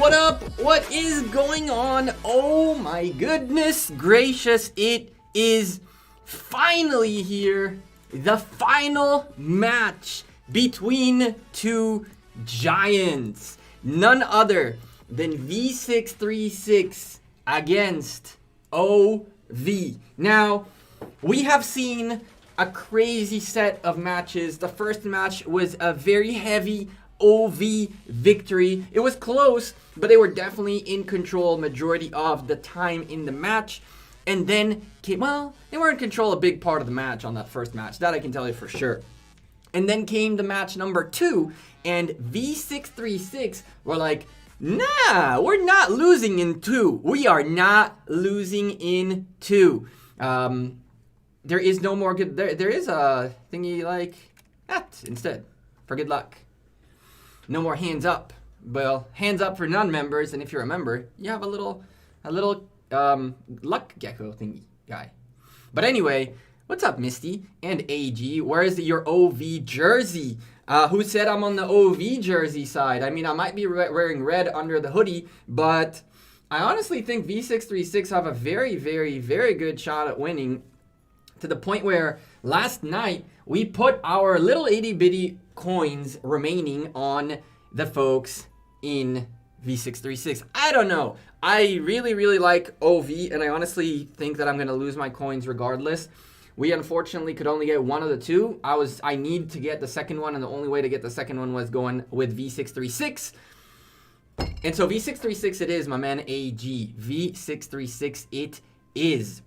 What up? What is going on? Oh my goodness gracious, it is finally here. The final match between two giants. None other than V636 against OV. Now, we have seen a crazy set of matches. The first match was a very heavy OV victory. It was close, but they were definitely in control majority of the time in the match. And then they were in control a big part of the match on that first match. That I can tell you for sure. And then came the match number 2, and V636 were like, nah, we're not losing in 2. We are not losing in 2. There is no more good. There is a thingy like that instead for good luck. No more hands up. Well, hands up for non-members, and if you're a member, you have a little luck gecko thingy guy. But anyway, what's up, Misty and AG? Where is your OV jersey? Who said I'm on the OV jersey side? I mean, I might be wearing red under the hoodie, but I honestly think V636 have a very, very, very good shot at winning, to the point where last night we put our little itty bitty coins remaining on the folks in V636. I don't know. I really, really like OV, and I honestly think that I'm going to lose my coins regardless. We unfortunately could only get one of the two. I need to get the second one, and the only way to get the second one was going with V636. And so V636 it is, my man AG. V636 it is.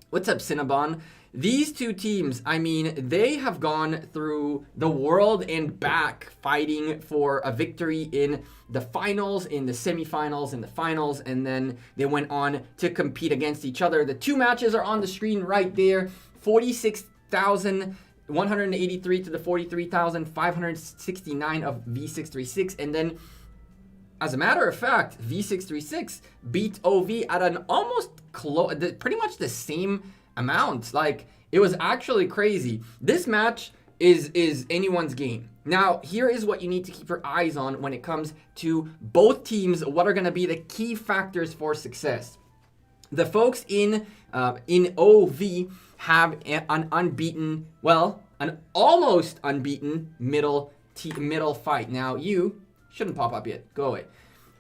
What's up, Cinnabon? These two teams, I mean, they have gone through the world and back fighting for a victory in the finals, in the semifinals, in the finals, and then they went on to compete against each other. The two matches are on the screen right there. 46,183 to the 43,569 of V636. And then, as a matter of fact, V636 beat OV at an almost pretty much the same amount. Like, it was actually crazy. This match is anyone's game. Now, here is what you need to keep your eyes on when it comes to both teams. What are going to be the key factors for success? The folks in OV have an almost unbeaten middle fight. Now, you shouldn't pop up yet. Go away.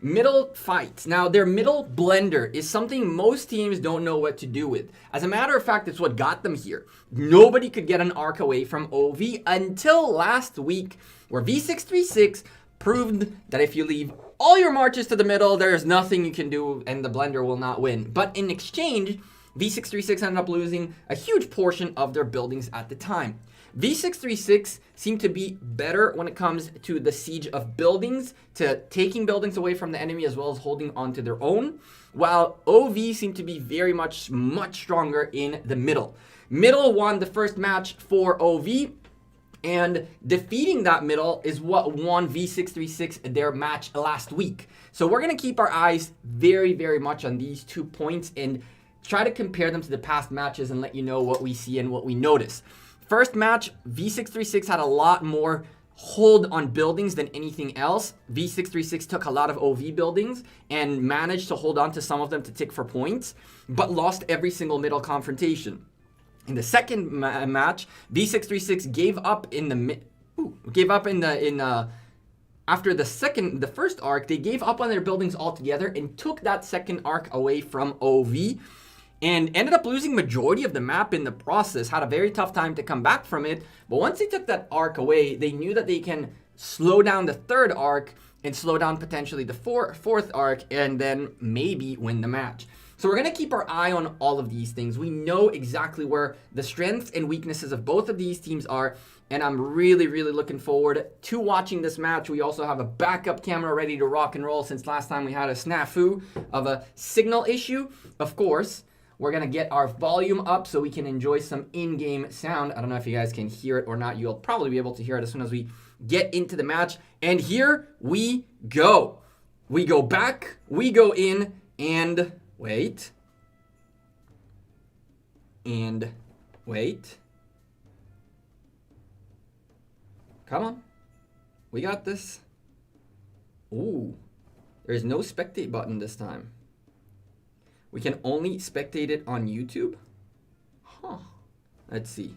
Middle fight. Now, their middle blender is something most teams don't know what to do with. As a matter of fact, it's what got them here. Nobody could get an arc away from OV until last week, where V636 proved that if you leave all your marches to the middle, there's nothing you can do and the blender will not win. But in exchange, V636 ended up losing a huge portion of their buildings at the time. V636 seem to be better when it comes to the siege of buildings, to taking buildings away from the enemy as well as holding on to their own, while OV seem to be much stronger in the middle. Middle won the first match for OV, and defeating that middle is what won V636 their match last week. So we're going to keep our eyes very, very much on these 2 points and try to compare them to the past matches and let you know what we see and what we notice. First match, V636 had a lot more hold on buildings than anything else. V636 took a lot of OV buildings and managed to hold on to some of them to tick for points, but lost every single middle confrontation. In the second match, V636 gave up after the first arc. They gave up on their buildings altogether and took that second arc away from OV, and ended up losing majority of the map in the process. Had a very tough time to come back from it, but once they took that arc away, they knew that they can slow down the third arc and slow down potentially the fourth arc, and then maybe win the match. So we're going to keep our eye on all of these things. We know exactly where the strengths and weaknesses of both of these teams are, and I'm really, really looking forward to watching this match. We also have a backup camera ready to rock and roll since last time we had a snafu of a signal issue. Of course, we're going to get our volume up so we can enjoy some in-game sound. I don't know if you guys can hear it or not. You'll probably be able to hear it as soon as we get into the match. And here we go. We go back, we go in, and wait. And wait. Come on. We got this. Ooh. There is no spectate button this time. We can only spectate it on YouTube? Huh. Let's see.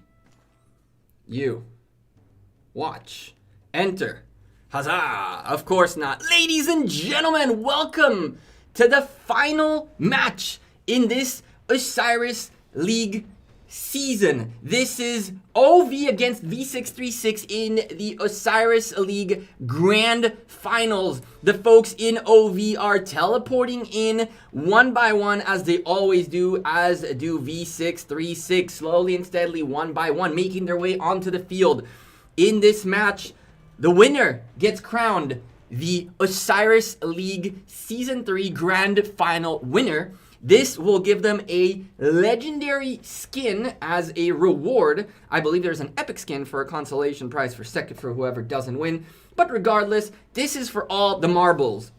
You. Watch. Enter. Huzzah! Of course not. Ladies and gentlemen, welcome to the final match in this Osiris League season. This is OV against V636 in the Osiris League Grand Finals. The folks in OV are teleporting in one by one as they always do, as do V636, slowly and steadily one by one, making their way onto the field. In this match, the winner gets crowned the Osiris League Season 3 Grand Final winner. This will give them a legendary skin as a reward. I believe there's an epic skin for a consolation prize for second for whoever doesn't win. But regardless, this is for all the marbles.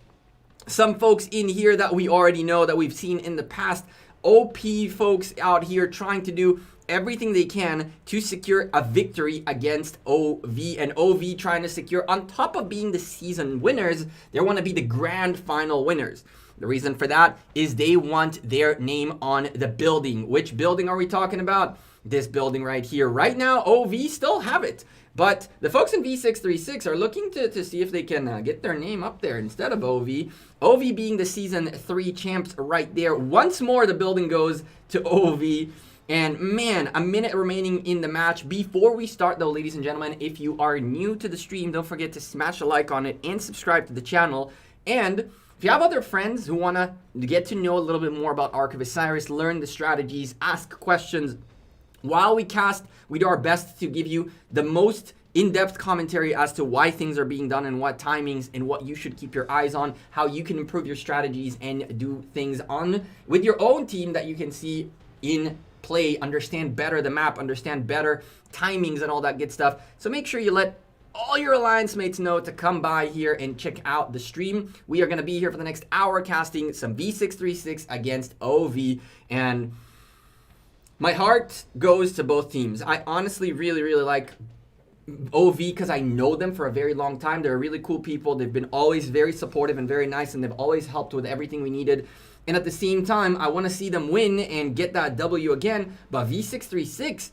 Some folks in here that we already know, that we've seen in the past. OP folks out here trying to do everything they can to secure a victory against OV, and OV trying to secure, on top of being the season winners, they want to be the grand final winners. The reason for that is they want their name on the building. Which building are we talking about? This building right here. Right now, OV still have it, but the folks in V636 are looking to see if they can get their name up there instead of OV. OV being the Season 3 champs right there. Once more, the building goes to OV. And man, a minute remaining in the match. Before we start though, ladies and gentlemen, if you are new to the stream, don't forget to smash a like on it and subscribe to the channel. And if you have other friends who want to get to know a little bit more about Ark of Osiris, learn the strategies, ask questions while we cast, we do our best to give you the most in-depth commentary as to why things are being done and what timings and what you should keep your eyes on, how you can improve your strategies and do things on with your own team that you can see in play, understand better the map, understand better timings and all that good stuff. So make sure you let all your alliance mates know to come by here and check out the stream. We are going to be here for the next hour casting some V636 against OV, and my heart goes to both teams. I honestly really like OV because I know them for a very long time. They're really cool people. They've been always very supportive and very nice, and they've always helped with everything we needed. And at the same time, I want to see them win and get that W again. But V636,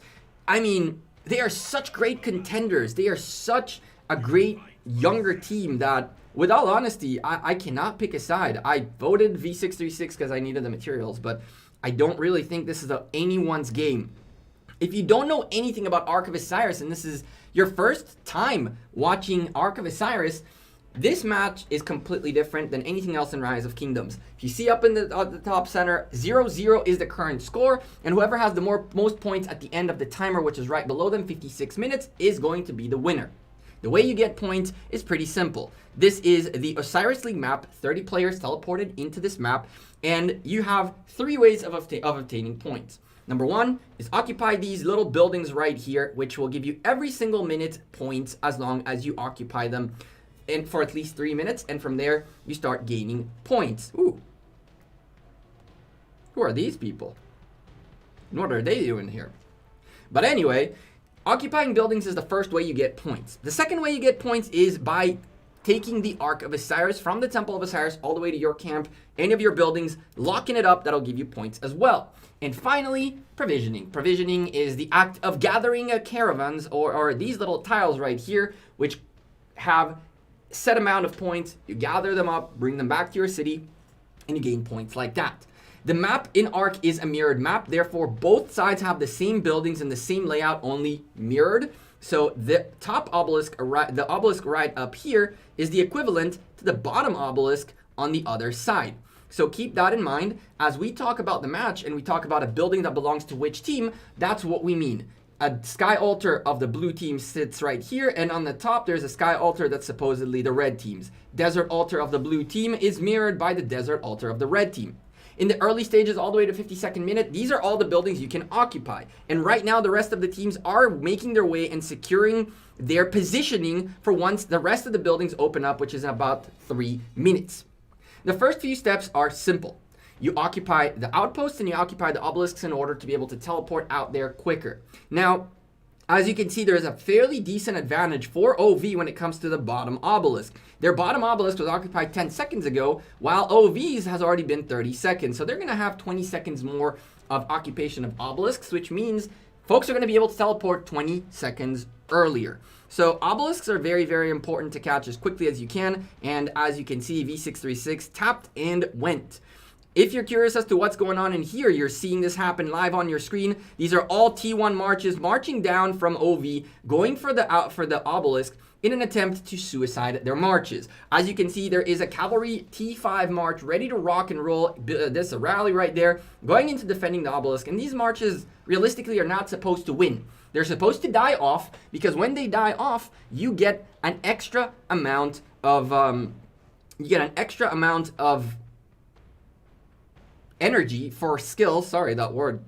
I mean, they are such great contenders. They are such a great younger team that, with all honesty, I cannot pick a side. I voted V636 because I needed the materials, but I don't really think this is anyone's game. If you don't know anything about Ark of Osiris and this is your first time watching Ark of Osiris, this match is completely different than anything else in Rise of Kingdoms. If you see up in the top center, 0-0 is the current score, and whoever has the most points at the end of the timer, which is right below them, 56 minutes, is going to be the winner. The way you get points is pretty simple. This is the Osiris League map, 30 players teleported into this map, and you have 3 ways of obtaining points. Number 1 is occupy these little buildings right here, which will give you every single minute points as long as you occupy them and for at least 3 minutes, and from there you start gaining points. Ooh. Who are these people? And what are they doing here? But anyway, occupying buildings is the first way you get points. The second way you get points is by taking the Ark of Osiris from the Temple of Osiris all the way to your camp, any of your buildings, locking it up, that'll give you points as well. And finally, provisioning. Provisioning is the act of gathering caravans or these little tiles right here, which have set amount of points. You gather them up, bring them back to your city, and you gain points like that. The map in Ark is a mirrored map, therefore both sides have the same buildings and the same layout, only mirrored. So the top obelisk, the obelisk right up here, is the equivalent to the bottom obelisk on the other side. So keep that in mind as we talk about the match and we talk about a building that belongs to which team. That's what we mean. A sky altar of the blue team sits right here, and on the top there's a sky altar that's supposedly the red team's. Desert altar of the blue team is mirrored by the desert altar of the red team. In the early stages all the way to 52nd minute, these are all the buildings you can occupy. And right now the rest of the teams are making their way and securing their positioning for once the rest of the buildings open up, which is in about 3 minutes. The first few steps are simple. You occupy the outposts and you occupy the obelisks in order to be able to teleport out there quicker. Now, as you can see, there is a fairly decent advantage for OV when it comes to the bottom obelisk. Their bottom obelisk was occupied 10 seconds ago, while OV's has already been 30 seconds. So they're going to have 20 seconds more of occupation of obelisks, which means folks are going to be able to teleport 20 seconds earlier. So obelisks are very, very important to catch as quickly as you can. And as you can see, V636 tapped and went. If you're curious as to what's going on in here, you're seeing this happen live on your screen. These are all T1 marches marching down from OV, going for the obelisk in an attempt to suicide their marches. As you can see, there is a cavalry T5 march ready to rock and roll. This a rally right there, going into defending the obelisk. And these marches realistically are not supposed to win. They're supposed to die off, because when they die off, you get an extra amount of energy for skills. Sorry, that word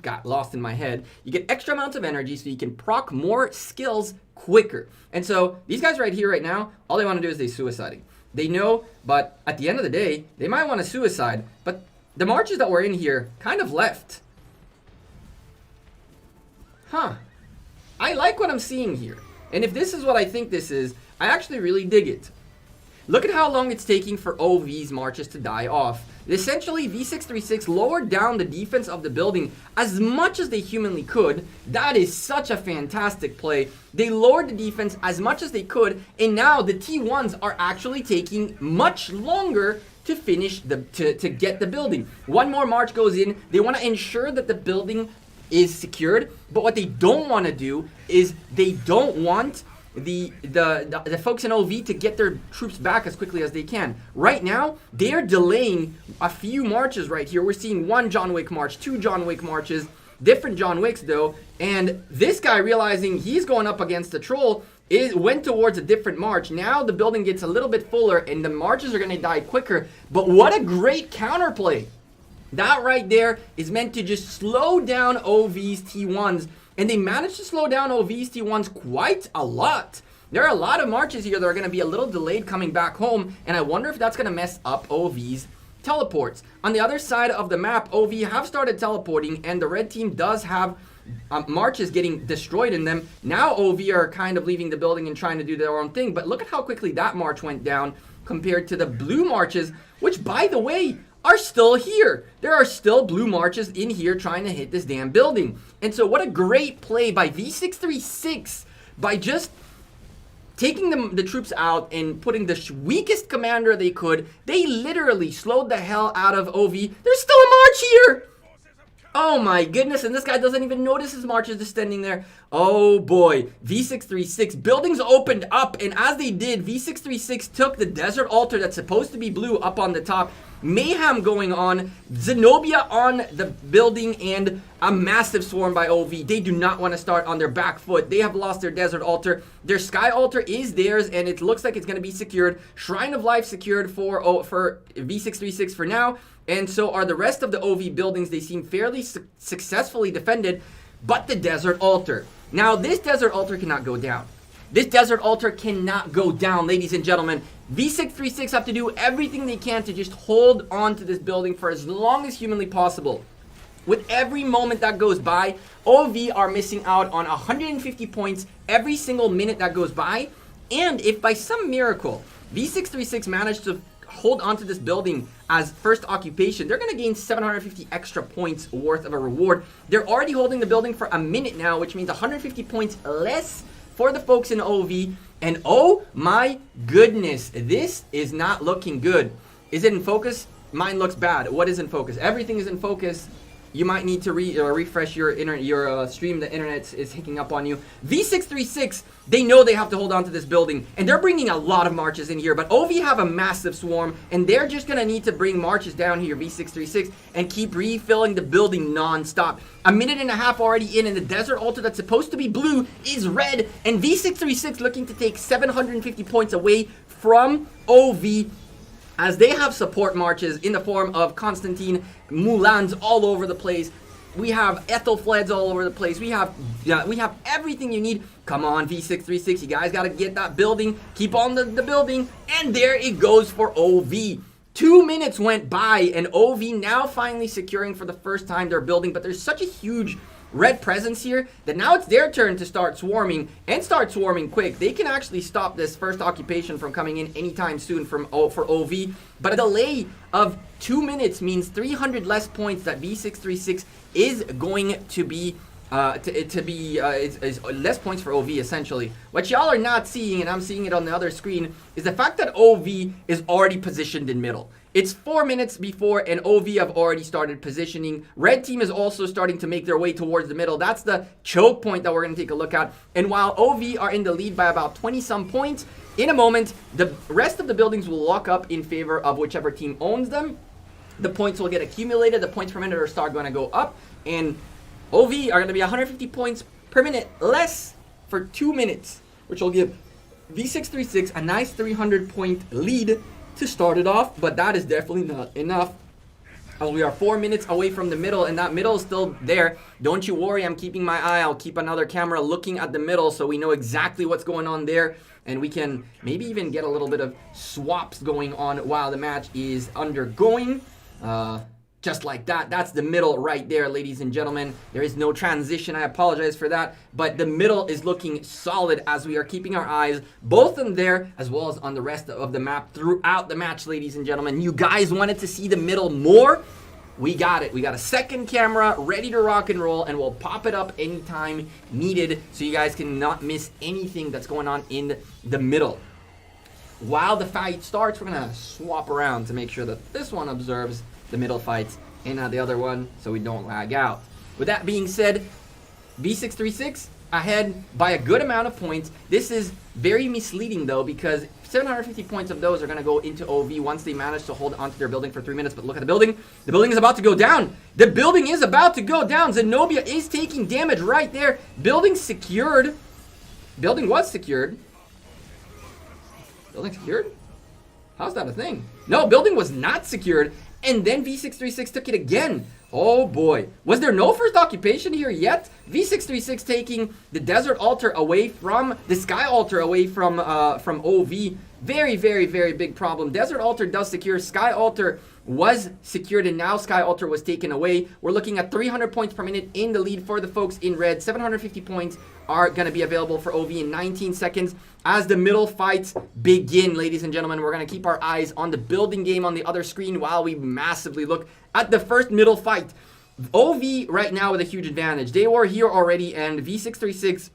got lost in my head. You get extra amounts of energy so you can proc more skills quicker. And so these guys right here right now, all they want to do is they suiciding. They know, but at the end of the day, they might want to suicide. But the marches that were in here kind of left. I like what I'm seeing here. And if this is what I think this is, I actually really dig it. Look at how long it's taking for OV's marches to die off. Essentially, V636 lowered down the defense of the building as much as they humanly could. That is such a fantastic play. They lowered the defense as much as they could, and now the T1s are actually taking much longer to finish to get the building. One more march goes in. They want to ensure that the building is secured, but what they don't want to do is they don't want the folks in OV to get their troops back as quickly as they can. Right now, they're delaying a few marches right here. We're seeing one John Wick march, two John Wick marches, different John Wicks though, and this guy realizing he's going up against a troll went towards a different march. Now the building gets a little bit fuller and the marches are going to die quicker, but what a great counterplay. That right there is meant to just slow down OV's T1s. And they managed to slow down OV's T1s quite a lot. There are a lot of marches here that are going to be a little delayed coming back home. And I wonder if that's going to mess up OV's teleports. On the other side of the map, OV have started teleporting. And the red team does have marches getting destroyed in them. Now OV are kind of leaving the building and trying to do their own thing. But look at how quickly that march went down compared to the blue marches. Which, by the way, are still here. There are still blue marches in here trying to hit this damn building. And so what a great play by V636 by just taking the troops out and putting the weakest commander they could. They literally slowed the hell out of OV. There's still a march here. Oh my goodness, and this guy doesn't even notice his march is just standing there. Oh boy, V636, buildings opened up, and as they did, V636 took the desert altar that's supposed to be blue up on the top. Mayhem going on, Zenobia on the building, and a massive swarm by OV. They do not want to start on their back foot. They have lost their desert altar. Their sky altar is theirs, and it looks like it's going to be secured. Shrine of Life secured for V636 for now, and so are the rest of the OV buildings. They seem fairly successfully defended, but the desert altar. Now, this desert altar cannot go down. This desert altar cannot go down, ladies and gentlemen. V636 have to do everything they can to just hold on to this building for as long as humanly possible. With every moment that goes by, OV are missing out on 150 points every single minute that goes by. And if by some miracle, V636 managed to hold on to this building as first occupation, they're going to gain 750 extra points worth of a reward. They're already holding the building for a minute now, which means 150 points less for the folks in OV. And oh my goodness, this is not looking good. Is it in focus? Mine looks bad. What is in focus? Everything is in focus. You might need to refresh your stream. The internet is hicking up on you. V636, they know they have to hold on to this building, and they're bringing a lot of marches in here, but OV have a massive swarm, and they're just going to need to bring marches down here, V636, and keep refilling the building non-stop. A minute and a half already in, and the desert altar that's supposed to be blue is red, and V636 looking to take 750 points away from OV, as they have support marches in the form of Constantine, Mulans all over the place. We have Ethelfleds all over the place. We have everything you need. Come on, V636, you guys got to get that building. Keep on the building, and there it goes for OV. 2 minutes went by, and OV now finally securing for the first time their building, but there's such a huge red presence here that now it's their turn to start swarming and start swarming quick. They can actually stop this first occupation from coming in anytime soon for OV, but a delay of 2 minutes means 300 less points that V636 is going to be is less points for OV essentially. What y'all are not seeing, and I'm seeing it on the other screen, is the fact that OV is already positioned in middle. It's 4 minutes before, and OV have already started positioning. Red team is also starting to make their way towards the middle. That's the choke point that we're going to take a look at. And while OV are in the lead by about 20-some points, in a moment, the rest of the buildings will lock up in favor of whichever team owns them. The points will get accumulated. The points per minute are start going to go up, and OV are going to be 150 points per minute less for 2 minutes, which will give V636 a nice 300-point lead to start it off, but that is definitely not enough. We are 4 minutes away from the middle, and that middle is still there. Don't you worry, I'm keeping my eye. I'll keep another camera looking at the middle so we know exactly what's going on there, and we can maybe even get a little bit of swaps going on while the match is undergoing. Just like that. That's the middle right there, ladies and gentlemen. There is no transition. I apologize for that. But the middle is looking solid as we are keeping our eyes both in there as well as on the rest of the map throughout the match, ladies and gentlemen. You guys wanted to see the middle more? We got it. We got a second camera ready to rock and roll, and we'll pop it up anytime needed so you guys can not miss anything that's going on in the middle. While the fight starts, we're going to swap around to make sure that this one observes the middle fights and not the other one so we don't lag out. With that being said, V636 ahead by a good amount of points. This is very misleading though, because 750 points of those are going to go into OV once they manage to hold onto their building for 3 minutes. But look at the building. The building is about to go down. The building is about to go down. Zenobia is taking damage right there. Building secured. Building was secured. Building secured? How's that a thing? No, building was not secured. And then V636 took it again. Oh boy. Was there no first occupation here yet? V636 taking the Desert Altar away from, the Sky Altar away from OV. Very, very, very big problem. Desert Altar does secure. Sky Altar was secured, and now Sky Altar was taken away. We're looking at 300 points per minute in the lead for the folks in red. 750 points are going to be available for OV in 19 seconds as the middle fights begin, ladies and gentlemen. We're going to keep our eyes on the building game on the other screen while we massively look at the first middle fight. OV right now with a huge advantage. They were here already, and V636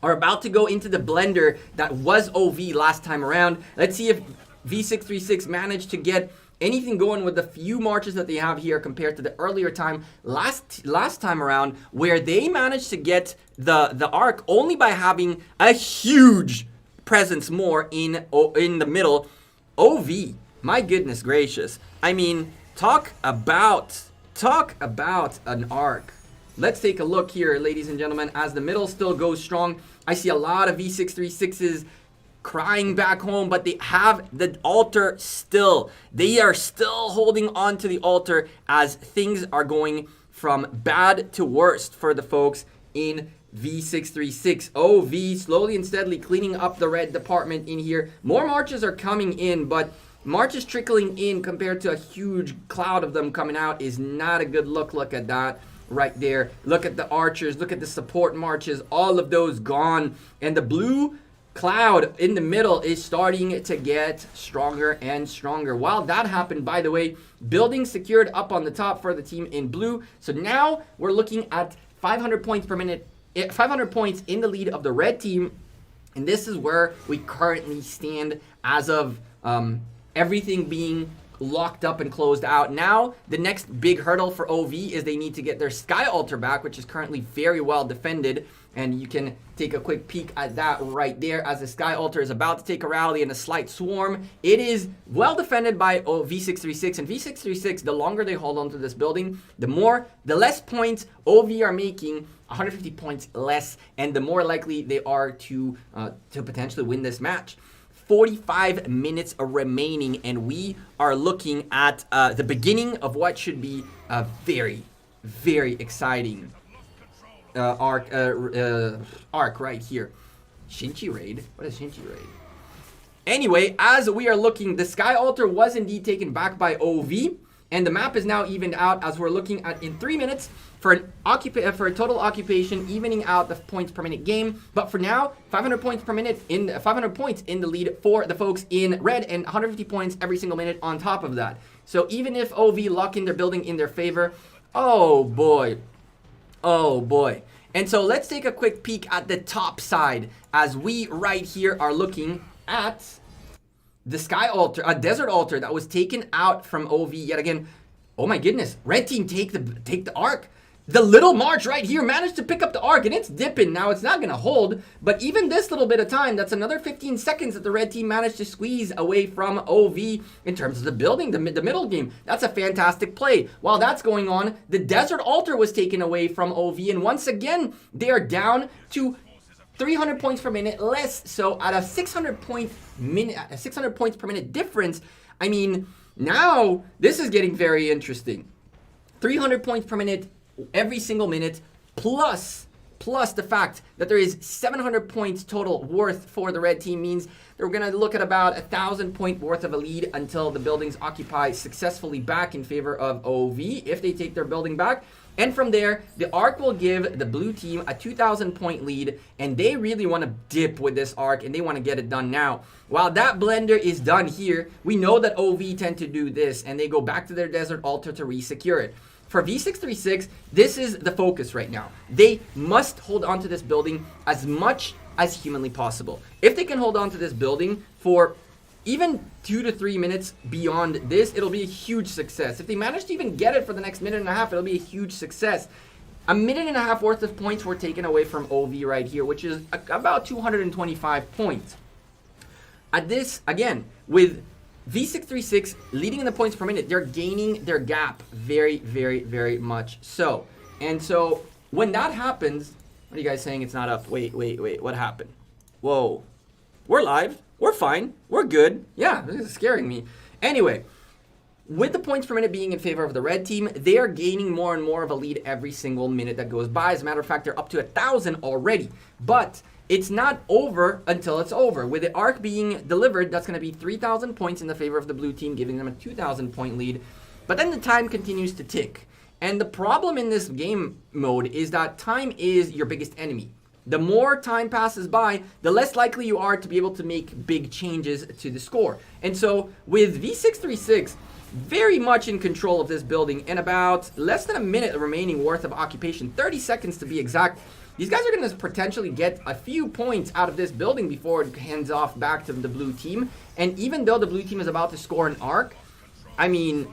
are about to go into the blender that was OV last time around. Let's see if V636 managed to get anything going with the few marches that they have here compared to the earlier time last time around, where they managed to get the arc only by having a huge presence more in the middle. OV, my goodness gracious. I mean, talk about an arc. Let's take a look here, ladies and gentlemen, as the middle still goes strong. I see a lot of V636s crying back home, but they have the altar still. They are still holding on to the altar as things are going from bad to worst for the folks in V636. OV slowly and steadily cleaning up the red department in here. More marches are coming in, but marches trickling in compared to a huge cloud of them coming out is not a good look. Look at that right there. Look at the archers. Look at the support marches. All of those gone. And the blue cloud in the middle is starting to get stronger and stronger. While that happened, by the way, building secured up on the top for the team in blue. So now we're looking at 500 points per minute, 500 points in the lead of the red team. And this is where we currently stand as of everything being locked up and closed out. Now, the next big hurdle for OV is they need to get their Sky Altar back, which is currently very well defended. And you can take a quick peek at that right there as the Sky Altar is about to take a rally and a slight swarm. It is well defended by V636, and V636, the longer they hold on to this building, the less points OV are making, 150 points less, and the more likely they are to potentially win this match. 45 minutes remaining, and we are looking at the beginning of what should be a very, very exciting arc right here. Shinchi raid? What is Shinchi raid? Anyway, as we are looking, the Sky Altar was indeed taken back by OV. And the map is now evened out as we're looking at in 3 minutes for a total occupation, evening out the points per minute game. But for now, 500 points per minute 500 points in the lead for the folks in red, and 150 points every single minute on top of that. So even if OV lock in their building in their favor, oh boy. Oh boy. And so let's take a quick peek at the top side as we right here are looking at the Sky Altar, a Desert Altar that was taken out from OV yet again. Oh my goodness, red team take the Ark. The little March right here managed to pick up the Ark, and it's dipping. Now it's not gonna hold, but even this little bit of time, that's another 15 seconds that the red team managed to squeeze away from OV in terms of the building, the middle game. That's a fantastic play. While that's going on, the Desert Altar was taken away from OV, and once again, they are down to 300 points per minute less. So at a 600 points per minute difference, I mean, now this is getting very interesting. 300 points per minute every single minute, plus the fact that there is 700 points total worth for the red team means they're going to look at about 1,000 point worth of a lead until the buildings occupy successfully back in favor of OV if they take their building back. And from there, the Ark will give the blue team a 2,000 point lead, and they really want to dip with this Ark, and they want to get it done now. While that blender is done here, we know that OV tend to do this, and they go back to their Desert Altar to re-secure it. For V636, this is the focus right now. They must hold on to this building as much as humanly possible. If they can hold on to this building for even 2 to 3 minutes beyond this, it'll be a huge success. If they manage to even get it for the next minute and a half, it'll be a huge success. A minute and a half worth of points were taken away from OV right here, which is about 225 points. At this, again, with V636 leading in the points per minute, they're gaining their gap very, very, very much so. And so when that happens, what are you guys saying? It's not up. Wait, what happened? Whoa. We're live. We're fine. We're good. Yeah, this is scaring me. Anyway, with the points per minute being in favor of the red team, they are gaining more and more of a lead every single minute that goes by. As a matter of fact, they're up to 1,000 already. But it's not over until it's over. With the Ark being delivered, that's going to be 3,000 points in the favor of the blue team, giving them a 2,000 point lead. But then the time continues to tick. And the problem in this game mode is that time is your biggest enemy. The more time passes by, the less likely you are to be able to make big changes to the score. And so with V636 very much in control of this building and about less than a minute remaining worth of occupation, 30 seconds to be exact, these guys are going to potentially get a few points out of this building before it hands off back to the blue team. And even though the blue team is about to score an Ark, I mean,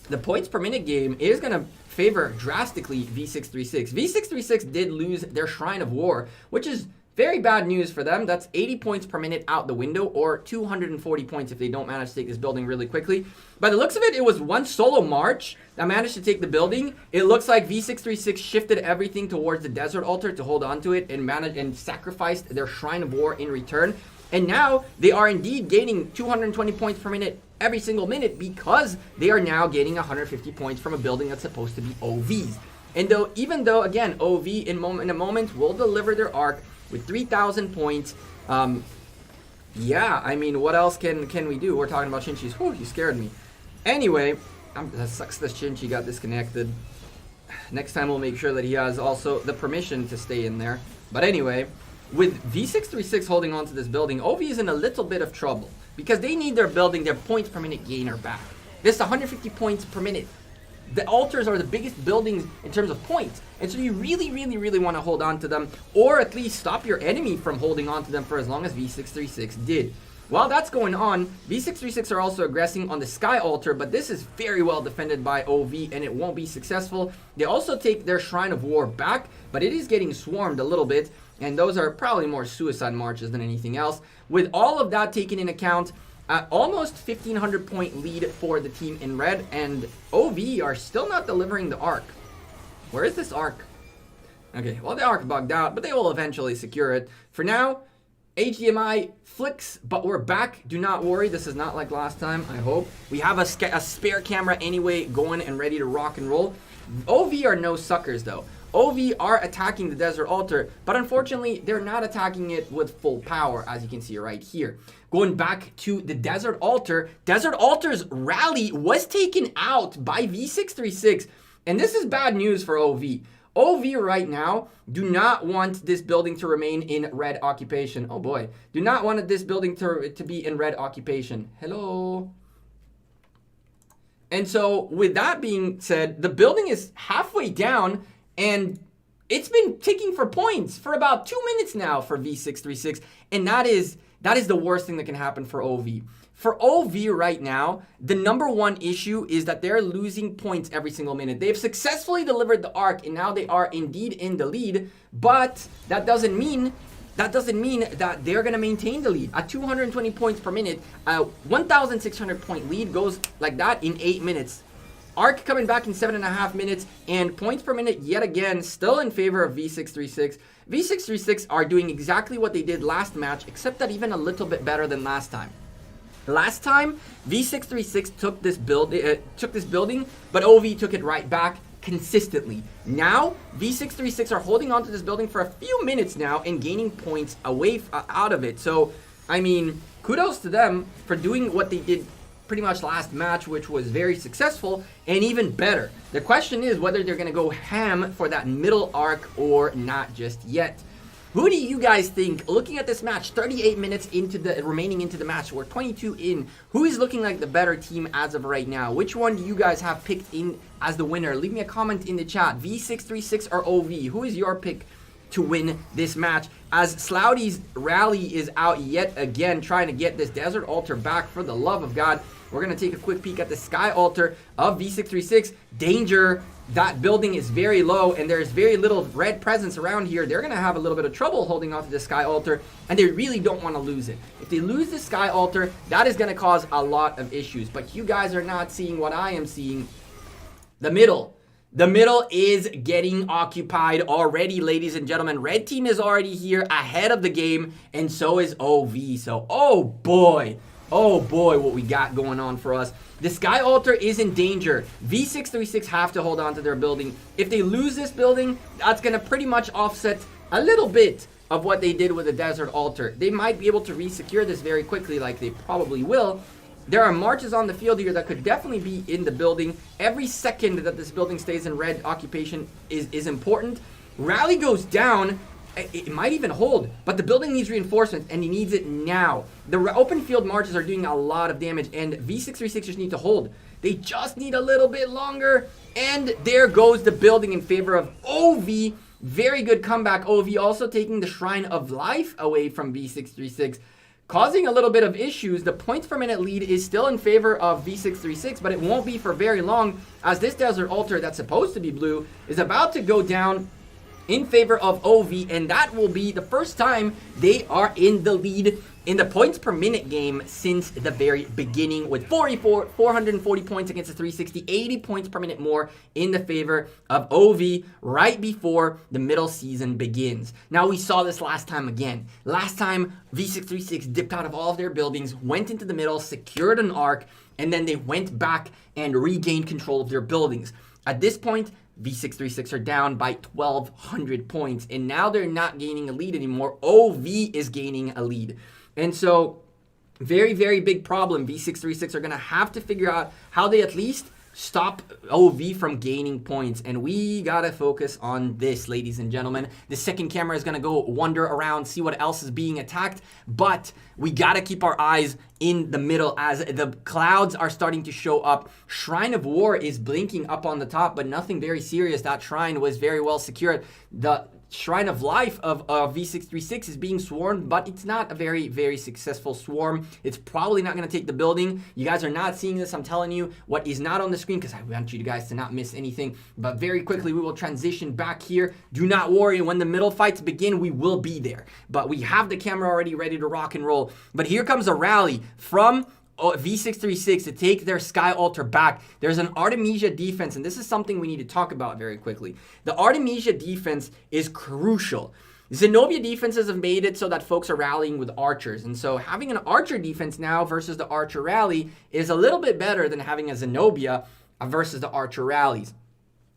the points per minute game is going to favor drastically V636. V636 did lose their Shrine of War, which is very bad news for them. That's 80 points per minute out the window, or 240 points if they don't manage to take this building really quickly. By the looks of it, it was one solo March that managed to take the building. It looks like V636 shifted everything towards the Desert Altar to hold on to it and managed and sacrificed their Shrine of War in return. And now they are indeed gaining 220 points per minute every single minute because they are now gaining 150 points from a building that's supposed to be OV's. And even though again, OV in a moment will deliver their Ark with 3,000 points, yeah, I mean, what else can we do? We're talking about Shinchi's. Whew, you scared me. Anyway, that sucks that Shinchi got disconnected. Next time we'll make sure that he has also the permission to stay in there. But anyway, with V636 holding on to this building, OV is in a little bit of trouble because they need their building, their points per minute gainer back. This is 150 points per minute. The altars are the biggest buildings in terms of points. And so you really want to hold on to them, or at least stop your enemy from holding on to them for as long as V636 did. While that's going on, V636 are also aggressing on the Sky Altar, but this is very well defended by OV and it won't be successful. They also take their Shrine of War back, but it is getting swarmed a little bit, and those are probably more suicide marches than anything else. With all of that taken in account, almost 1,500 point lead for the team in red, and OV are still not delivering the Ark. Where is this Ark? Okay, well, the Ark bugged out, but they will eventually secure it. For now, HDMI flicks, but we're back. Do not worry, this is not like last time, I hope. We have a spare camera anyway going and ready to rock and roll. OV are no suckers though. OV are attacking the Desert Altar, but unfortunately, they're not attacking it with full power, as you can see right here. Going back to the Desert Altar's rally was taken out by V636, and this is bad news for OV. OV right now do not want this building to remain in red occupation. Oh boy, do not want this building to be in red occupation. Hello. And so with that being said, the building is halfway down and it's been ticking for points for about 2 minutes now for V636. And that is the worst thing that can happen for OV. For OV right now, the number one issue is that they're losing points every single minute. They've successfully delivered the arc, and now they are indeed in the lead, but that doesn't mean that they're going to maintain the lead. At 220 points per minute, a 1,600 point lead goes like that in 8 minutes. Arc coming back in 7.5 minutes, and points per minute yet again still in favor of V636. V636 are doing exactly what they did last match, except that even a little bit better than last time. Last time, V636 took this building, but OV took it right back consistently. Now, V636 are holding on to this building for a few minutes now and gaining points out of it. So, I mean, kudos to them for doing what they did pretty much last match, which was very successful and even better. The question is whether they're going to go ham for that middle arc or not just yet. Who do you guys think, looking at this match, 38 minutes remaining into the match, we're 22 in, who is looking like the better team as of right now? Which one do you guys have picked in as the winner? Leave me a comment in the chat. V636 or OV? Who is your pick to win this match? As Slouty's rally is out yet again, trying to get this Desert Altar back, for the love of God. We're going to take a quick peek at the Sky Altar of V636. Danger. That building is very low, and there's very little red presence around here. They're going to have a little bit of trouble holding on to the Sky Altar, and they really don't want to lose it. If they lose the Sky Altar, that is going to cause a lot of issues. But you guys are not seeing what I am seeing. The middle. The middle is getting occupied already, ladies and gentlemen. Red team is already here ahead of the game, and so is OV. So, oh boy, what we got going on for us. The Sky Altar is in danger. V636 have to hold on to their building. If they lose this building, that's going to pretty much offset a little bit of what they did with the Desert Altar. They might be able to re-secure this very quickly, like they probably will. There are marches on the field here that could definitely be in the building. Every second that this building stays in red occupation is important. Rally goes down. It might even hold, but the building needs reinforcements, and he needs it now. The open field marches are doing a lot of damage, and V636 just need to hold. They just need a little bit longer, and there goes the building in favor of OV. Very good comeback. OV also taking the Shrine of Life away from V636, causing a little bit of issues. The points per minute lead is still in favor of V636, but it won't be for very long, as this Desert Altar that's supposed to be blue is about to go down in favor of OV, and that will be the first time they are in the lead in the points per minute game since the very beginning, with 440 points against the 360, 80 points per minute more in the favor of OV right before the middle season begins. Now, we saw this last time again. Last time, V636 dipped out of all of their buildings, went into the middle, secured an arc, and then they went back and regained control of their buildings. At this point, V636 are down by 1,200 points, and now they're not gaining a lead anymore. OV is gaining a lead. And so, very, very big problem. V636 are going to have to figure out how they at least stop OV from gaining points, and we gotta focus on this, ladies and gentlemen. The second camera is gonna go wander around, see what else is being attacked, but we gotta keep our eyes in the middle as the clouds are starting to show up. Shrine of War is blinking up on the top, but nothing very serious. That shrine was very well secured. The Shrine of Life of V636 is being swarmed, but it's not a very, very successful swarm. It's probably not going to take the building. You guys are not seeing this. I'm telling you what is not on the screen because I want you guys to not miss anything. But very quickly, we will transition back here. Do not worry. When the middle fights begin, we will be there. But we have the camera already ready to rock and roll. But here comes a rally from V636 to take their Sky Altar back. There's an Artemisia defense, and this is something we need to talk about very quickly. The Artemisia defense is crucial. Zenobia defenses have made it so that folks are rallying with archers, and so having an archer defense now versus the archer rally is a little bit better than having a Zenobia versus the archer rallies.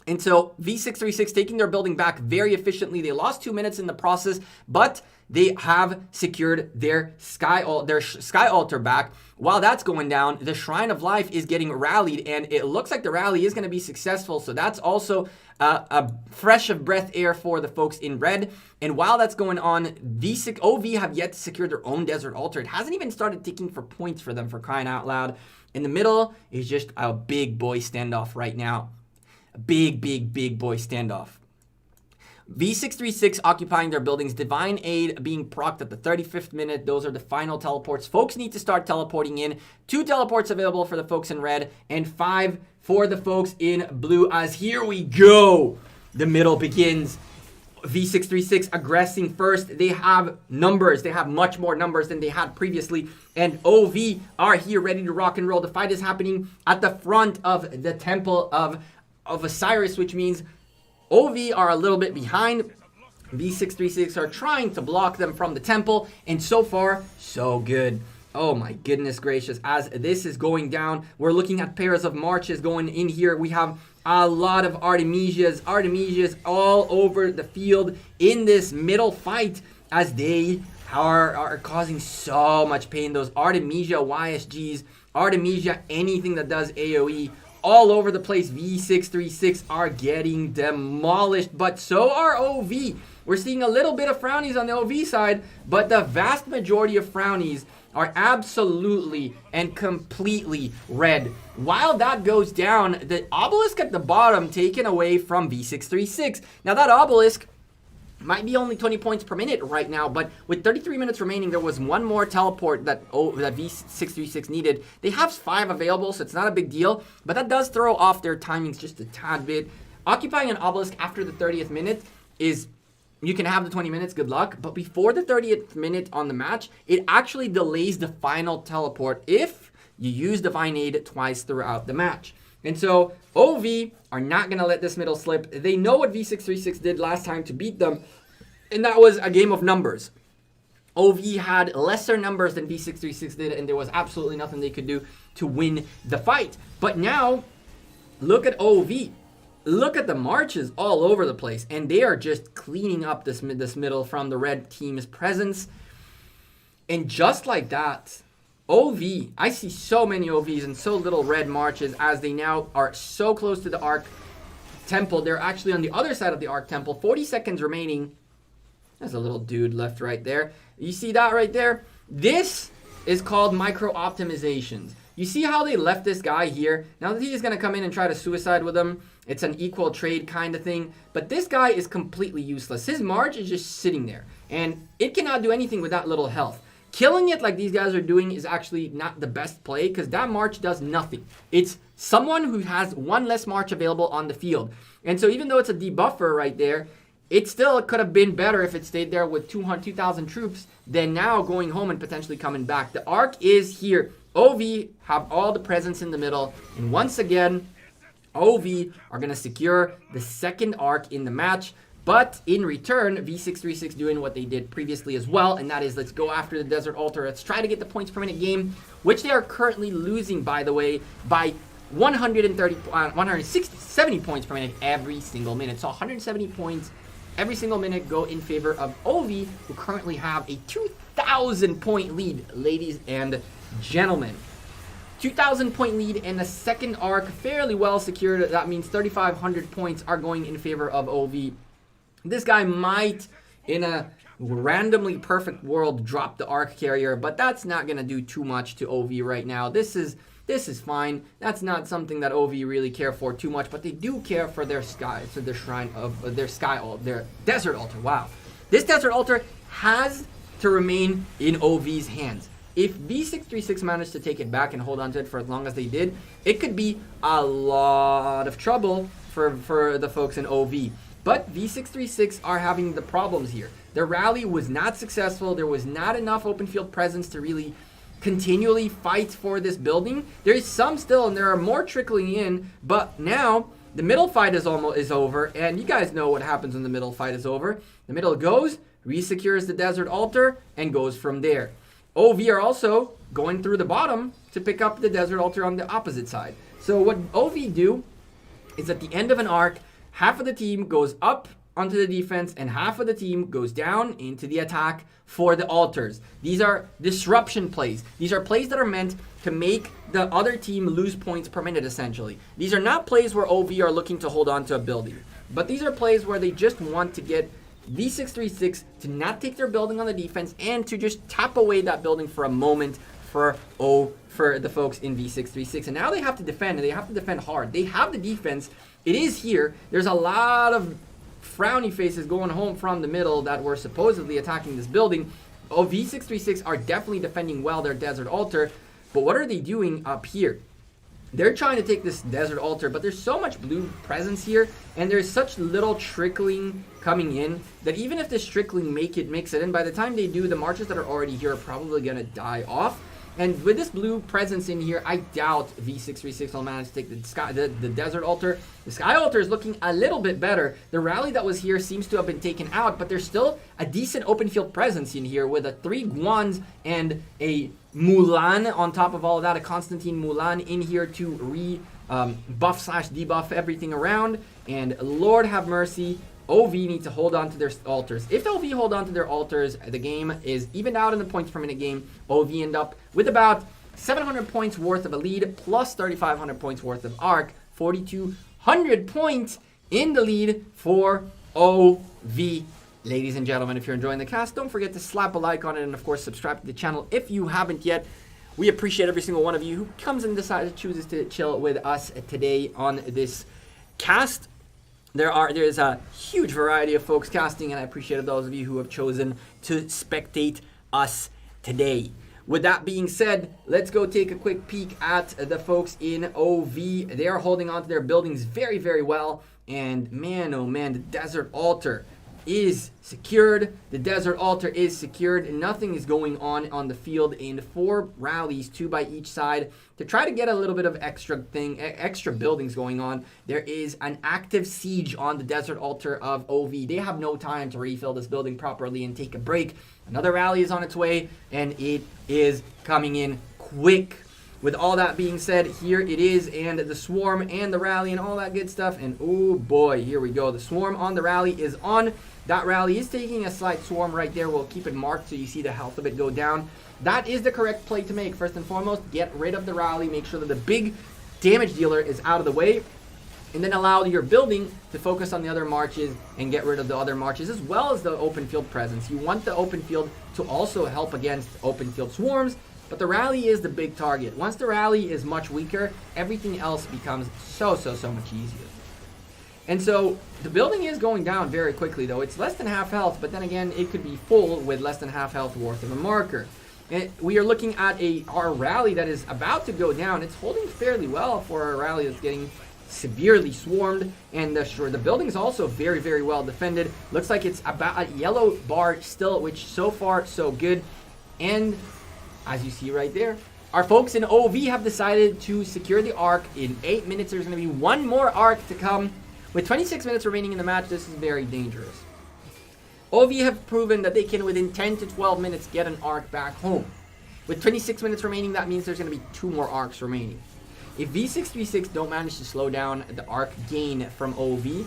And so V636 taking their building back very efficiently. They lost 2 minutes in the process, but they have secured their sky altar back. While that's going down, the Shrine of Life is getting rallied, and it looks like the rally is going to be successful. So that's also a fresh of breath air for the folks in red. And while that's going on, OV have yet to secure their own desert altar. It hasn't even started ticking for points for them, for crying out loud. In the middle is just a big boy standoff right now. A big boy standoff. V636 occupying their buildings. Divine Aid being procced at the 35th minute. Those are the final teleports. Folks need to start teleporting in. 2 teleports available for the folks in red, and 5 for the folks in blue. As here we go. The middle begins. V636 aggressing first. They have numbers. They have much more numbers than they had previously. And OV are here ready to rock and roll. The fight is happening at the front of the temple of Osiris, which means OV are a little bit behind. V636 are trying to block them from the temple, and so far, so good. Oh my goodness gracious, as this is going down, we're looking at pairs of marches going in here. We have a lot of Artemisias all over the field in this middle fight, as they are causing so much pain. Those Artemisia YSGs, Artemisia, anything that does AoE, all over the place. V636 are getting demolished, but so are OV. We're seeing a little bit of frownies on the OV side, but the vast majority of frownies are absolutely and completely red. While that goes down, the obelisk at the bottom taken away from V636. Now that obelisk might be only 20 points per minute right now, but with 33 minutes remaining, there was one more teleport that V636 needed. They have 5 available, so it's not a big deal, but that does throw off their timings just a tad bit. Occupying an obelisk after the 30th minute is, you can have the 20 minutes, good luck, but before the 30th minute on the match, it actually delays the final teleport if you use Divine Aid twice throughout the match. And so OV are not going to let this middle slip. They know what V636 did last time to beat them, and that was a game of numbers. OV had lesser numbers than V636 did, and there was absolutely nothing they could do to win the fight. But now, look at OV. Look at the marches all over the place, and they are just cleaning up this middle from the red team's presence. And just like that, OV, I see so many OVs and so little red marches, as they now are so close to the Arc Temple. They're actually on the other side of the Arc Temple. 40 seconds remaining. There's a little dude left right there. You see that right there? This is called micro-optimizations. You see how they left this guy here? Now that he's going to come in and try to suicide with him, it's an equal trade kind of thing. But this guy is completely useless. His March is just sitting there, and it cannot do anything with that little health. Killing it like these guys are doing is actually not the best play, because that March does nothing. It's someone who has 1 less March available on the field. And so even though it's a debuffer right there, it still could have been better if it stayed there with 2,000 troops than now going home and potentially coming back. The Arc is here. OV have all the presence in the middle. And once again, OV are going to secure the second Arc in the match. But in return, V636 doing what they did previously as well, and that is, let's go after the Desert Altar. Let's try to get the points per minute game, which they are currently losing, by the way, by 170 points per minute every single minute. So 170 points every single minute go in favor of OV, who currently have a 2,000 point lead, ladies and gentlemen. 2,000 point lead, and the second Arc fairly well secured. That means 3,500 points are going in favor of OV. This guy might, in a randomly perfect world, drop the Arc Carrier, but that's not going to do too much to OV right now. This is fine. That's not something that OV really care for too much, but they do care for their sky, for their shrine of their their Desert Altar. Wow. This Desert Altar has to remain in OV's hands. If V636 managed to take it back and hold on to it for as long as they did, it could be a lot of trouble for the folks in OV. But V636 are having the problems here. Their rally was not successful. There was not enough open field presence to really continually fight for this building. There is some still, and there are more trickling in, but now the middle fight is over, and you guys know what happens when the middle fight is over. The middle goes, resecures the Desert Altar, and goes from there. OV are also going through the bottom to pick up the Desert Altar on the opposite side. So what OV do is, at the end of an arc, half of the team goes up onto the defense and half of the team goes down into the attack for the altars. These are disruption plays. These are plays that are meant to make the other team lose points per minute, essentially. These are not plays where OV are looking to hold on to a building, but these are plays where they just want to get V636 to not take their building on the defense and to just tap away that building for a moment for the folks in V636. And now they have to defend, and they have to defend hard. They have the defense. It is here. There's a lot of frowny faces going home from the middle that were supposedly attacking this building. V636 are definitely defending well their Desert Altar, but what are they doing up here? They're trying to take this Desert Altar, but there's so much blue presence here, and there's such little trickling coming in that even if this trickling makes it in, by the time they do, the marches that are already here are probably going to die off. And with this blue presence in here, I doubt V636 will manage to take the Desert Altar. The Sky Altar is looking a little bit better. The rally that was here seems to have been taken out, but there's still a decent open field presence in here with a 3 Guans and a Mulan on top of all of that, a Constantine Mulan in here to buff/debuff everything around. And Lord have mercy, OV need to hold on to their altars. If the OV hold on to their altars, the game is evened out in the points per minute game. OV end up with about 700 points worth of a lead, plus 3,500 points worth of arc, 4,200 points in the lead for OV. Ladies and gentlemen, if you're enjoying the cast, don't forget to slap a like on it, and of course subscribe to the channel if you haven't yet. We appreciate every single one of you who comes and chooses to chill with us today on this cast. There's a huge variety of folks casting, and I appreciate those of you who have chosen to spectate us today. With that being said, let's go take a quick peek at the folks in OV. They are holding on to their buildings very, very well, and man, oh man, the Desert Altar is secured. The Desert Altar is secured. Nothing is going on the field in 4 rallies, 2 by each side, to try to get a little bit of extra buildings going on. There is an active siege on the Desert Altar of OV. They have no time to refill this building properly and take a break. Another rally is on its way, and it is coming in quick. With all that being said, here it is, and the swarm and the rally and all that good stuff. And oh boy, here we go. The swarm on the rally is on. That rally is taking a slight swarm right there. We'll keep it marked so you see the health of it go down. That is the correct play to make. First and foremost, get rid of the rally. Make sure that the big damage dealer is out of the way. And then allow your building to focus on the other marches and get rid of the other marches, as well as the open field presence. You want the open field to also help against open field swarms, but the rally is the big target. Once the rally is much weaker, everything else becomes so much easier. And so the building is going down very quickly, though. It's less than half health, but then again, it could be full with less than half health worth of a marker. And we are looking at our rally that is about to go down. It's holding fairly well for a rally that's getting severely swarmed, and the building is also very, very well defended. Looks like it's about a yellow bar still, which so far so good. And as you see right there, our folks in OV have decided to secure the arc in 8 minutes. There's going to be 1 more arc to come. With 26 minutes remaining in the match, this is very dangerous. OV have proven that they can, within 10 to 12 minutes, get an arc back home. With 26 minutes remaining, that means there's going to be 2 more arcs remaining. If V636 don't manage to slow down the arc gain from OV,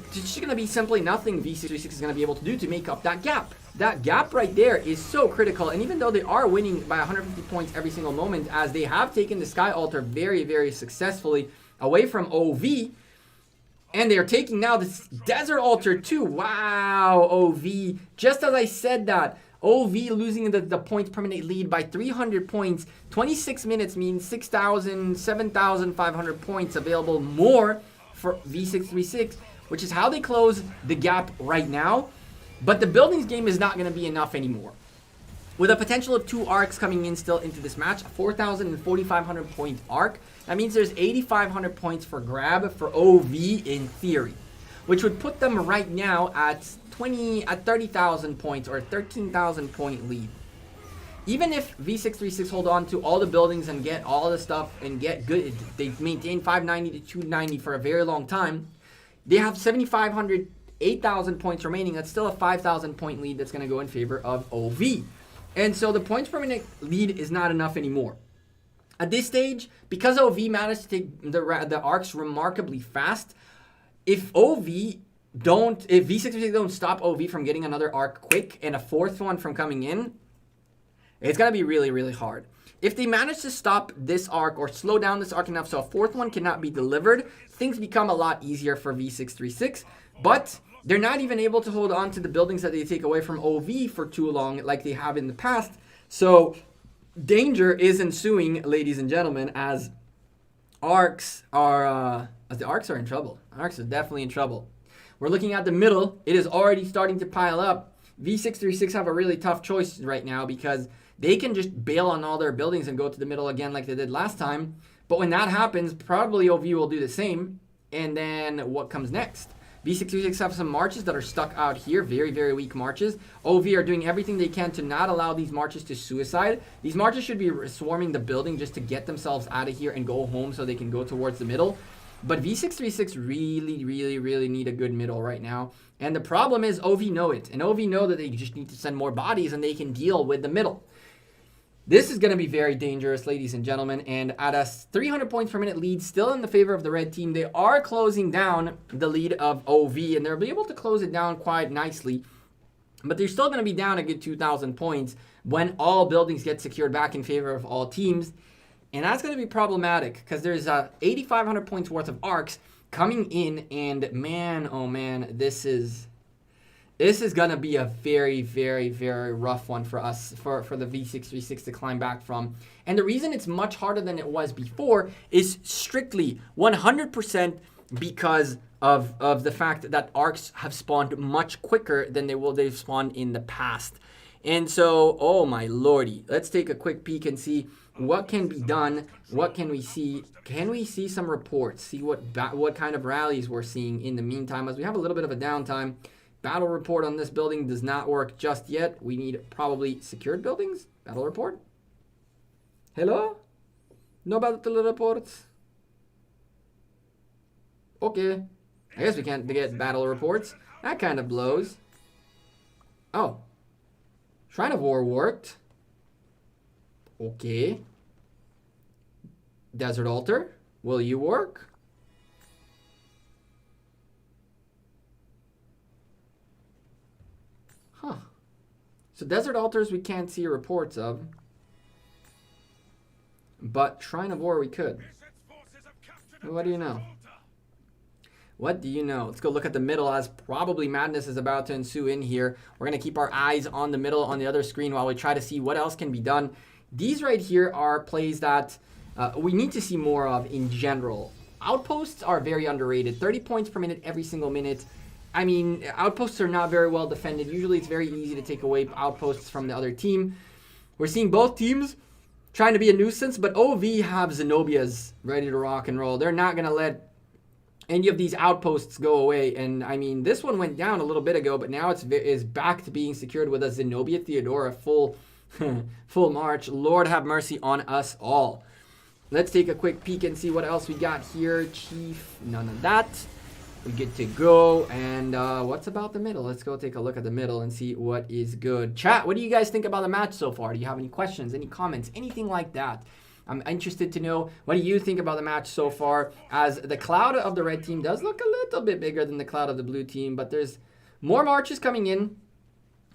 it's just going to be simply nothing V636 is going to be able to do to make up that gap. That gap right there is so critical, and even though they are winning by 150 points every single moment, as they have taken the Sky Altar very, very successfully away from OV, and they are taking now this Desert Altar too. Wow, OV. Just as I said that, OV losing the points per minute lead by 300 points. 26 minutes means 6,000, 7,500 points available more for V636, which is how they close the gap right now. But the buildings game is not going to be enough anymore. With a potential of 2 arcs coming in still into this match, a 4,000 and 4,500 point arc, that means there's 8,500 points for grab for OV in theory, which would put them right now at 30,000 points or a 13,000 point lead. Even if V636 hold on to all the buildings and get all the stuff and get good, they maintain 590 to 290 for a very long time, they have 7,500, 8,000 points remaining. That's still a 5,000 point lead that's going to go in favor of OV. And so the points per minute lead is not enough anymore. At this stage, because OV managed to take the arcs remarkably fast, if V636 don't stop OV from getting another arc quick and a fourth one from coming in, it's going to be really, really hard. If they manage to stop this arc or slow down this arc enough so a fourth one cannot be delivered, things become a lot easier for V636. But they're not even able to hold on to the buildings that they take away from OV for too long like they have in the past. So danger is ensuing, ladies and gentlemen, as the arcs are in trouble. Arcs are definitely in trouble. We're looking at the middle. It is already starting to pile up. V636 have a really tough choice right now because they can just bail on all their buildings and go to the middle again like they did last time. But when that happens, probably OV will do the same. And then what comes next? V636 have some marches that are stuck out here. Very, very weak marches. OV are doing everything they can to not allow these marches to suicide. These marches should be swarming the building just to get themselves out of here and go home so they can go towards the middle. But V636 really, really, really need a good middle right now. And the problem is OV know it. And OV know that they just need to send more bodies and they can deal with the middle. This is going to be very dangerous, ladies and gentlemen. And at a 300 points per minute lead, still in the favor of the red team, they are closing down the lead of OV. And they'll be able to close it down quite nicely. But they're still going to be down a good 2,000 points when all buildings get secured back in favor of all teams. And that's going to be problematic because there's 8,500 points worth of arcs coming in. And man, oh man, this is going to be a very, very, very rough one for us, for the V636 to climb back from. And the reason it's much harder than it was before is strictly 100% because of the fact that arcs have spawned much quicker than they've spawned in the past. And so, oh my lordy, let's take a quick peek and see what can be done. What can we see? Can we see some reports? See what kind of rallies we're seeing in the meantime as we have a little bit of a downtime. Battle report on this building does not work just yet. We need probably secured buildings. Battle report. Hello? No battle reports. Okay. I guess we can't get battle reports. That kind of blows. Oh. Shrine of War worked. Okay. Desert Altar. Will you work? Huh. So Desert Altars we can't see reports of. But Shrine of War we could. What do you know? What do you know? Let's go look at the middle as probably madness is about to ensue in here. We're going to keep our eyes on the middle on the other screen while we try to see what else can be done. These right here are plays that we need to see more of in general. Outposts are very underrated. 30 points per minute every single minute. I mean, outposts are not very well defended. Usually it's very easy to take away outposts from the other team. We're seeing both teams trying to be a nuisance, but OV have Zenobias ready to rock and roll. They're not going to let any of these outposts go away. And I mean, this one went down a little bit ago, but now it's back to being secured with a Zenobia Theodora full march. Lord have mercy on us all. Let's take a quick peek and see what else we got here. Chief, none of that. We get to go. And what's about the middle? Let's go take a look at the middle and see what is good. Chat, what do you guys think about the match so far? Do you have any questions, any comments, anything like that? I'm interested to know, what do you think about the match so far, as the cloud of the red team does look a little bit bigger than the cloud of the blue team, but there's more marches coming in